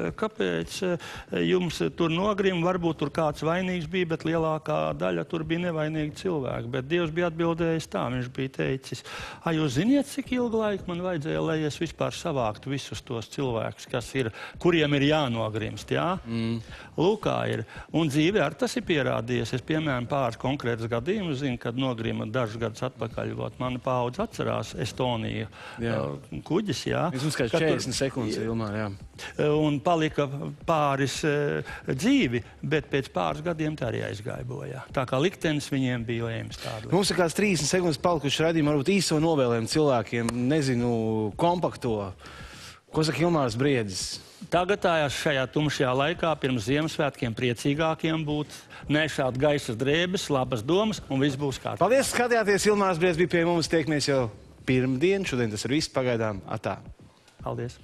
jums tur nogrim? Varbūt tur kāds vainīgs bija, bet lielākā daļa tur bija nevainīgi cilvēki. Bet Dievs bija atbildējis tā, viņš bija teicis, jūs ziniet, cik ilgu laiku man vajadzēja, lai es vispār savāktu visus tos cilvēkus, kuriem ir jānogrimst, jā? Lūkā ir. Un dzīve ar tas ir pierādījies. Es, piemēram, pāris konkrētas gadījumus zinu, kad nogrima dažus gadus atpakaļ. Mana paudze atcerās Estoniju kuģis, jā. Vismaz kā 40 sekundes ilmā, jā. Un palika pāris dzīvi, bet pēc pāris gadiem tā arī aizgāja bojā. Tā kā liktenis viņiem bija lēmis tādu. Mums ir kāds 30 sekundes palikuši raidījumi, varbūt īso novēlējumu cilvēkiem, nezinu, kompakto. Ko saka Ilmārs Briedis? Tagadājās šajā tumšajā laikā pirms Ziemassvētkiem priecīgākiem būt, nešaut gaisas drēbes, labas domas un viss būs kārtībā. Paldies, skatījāties. Ilmārs Briedis bija pie mums. Tiekamies jau pirmdien. Šodien tas ir viss. Pagaidām. Atā. Paldies.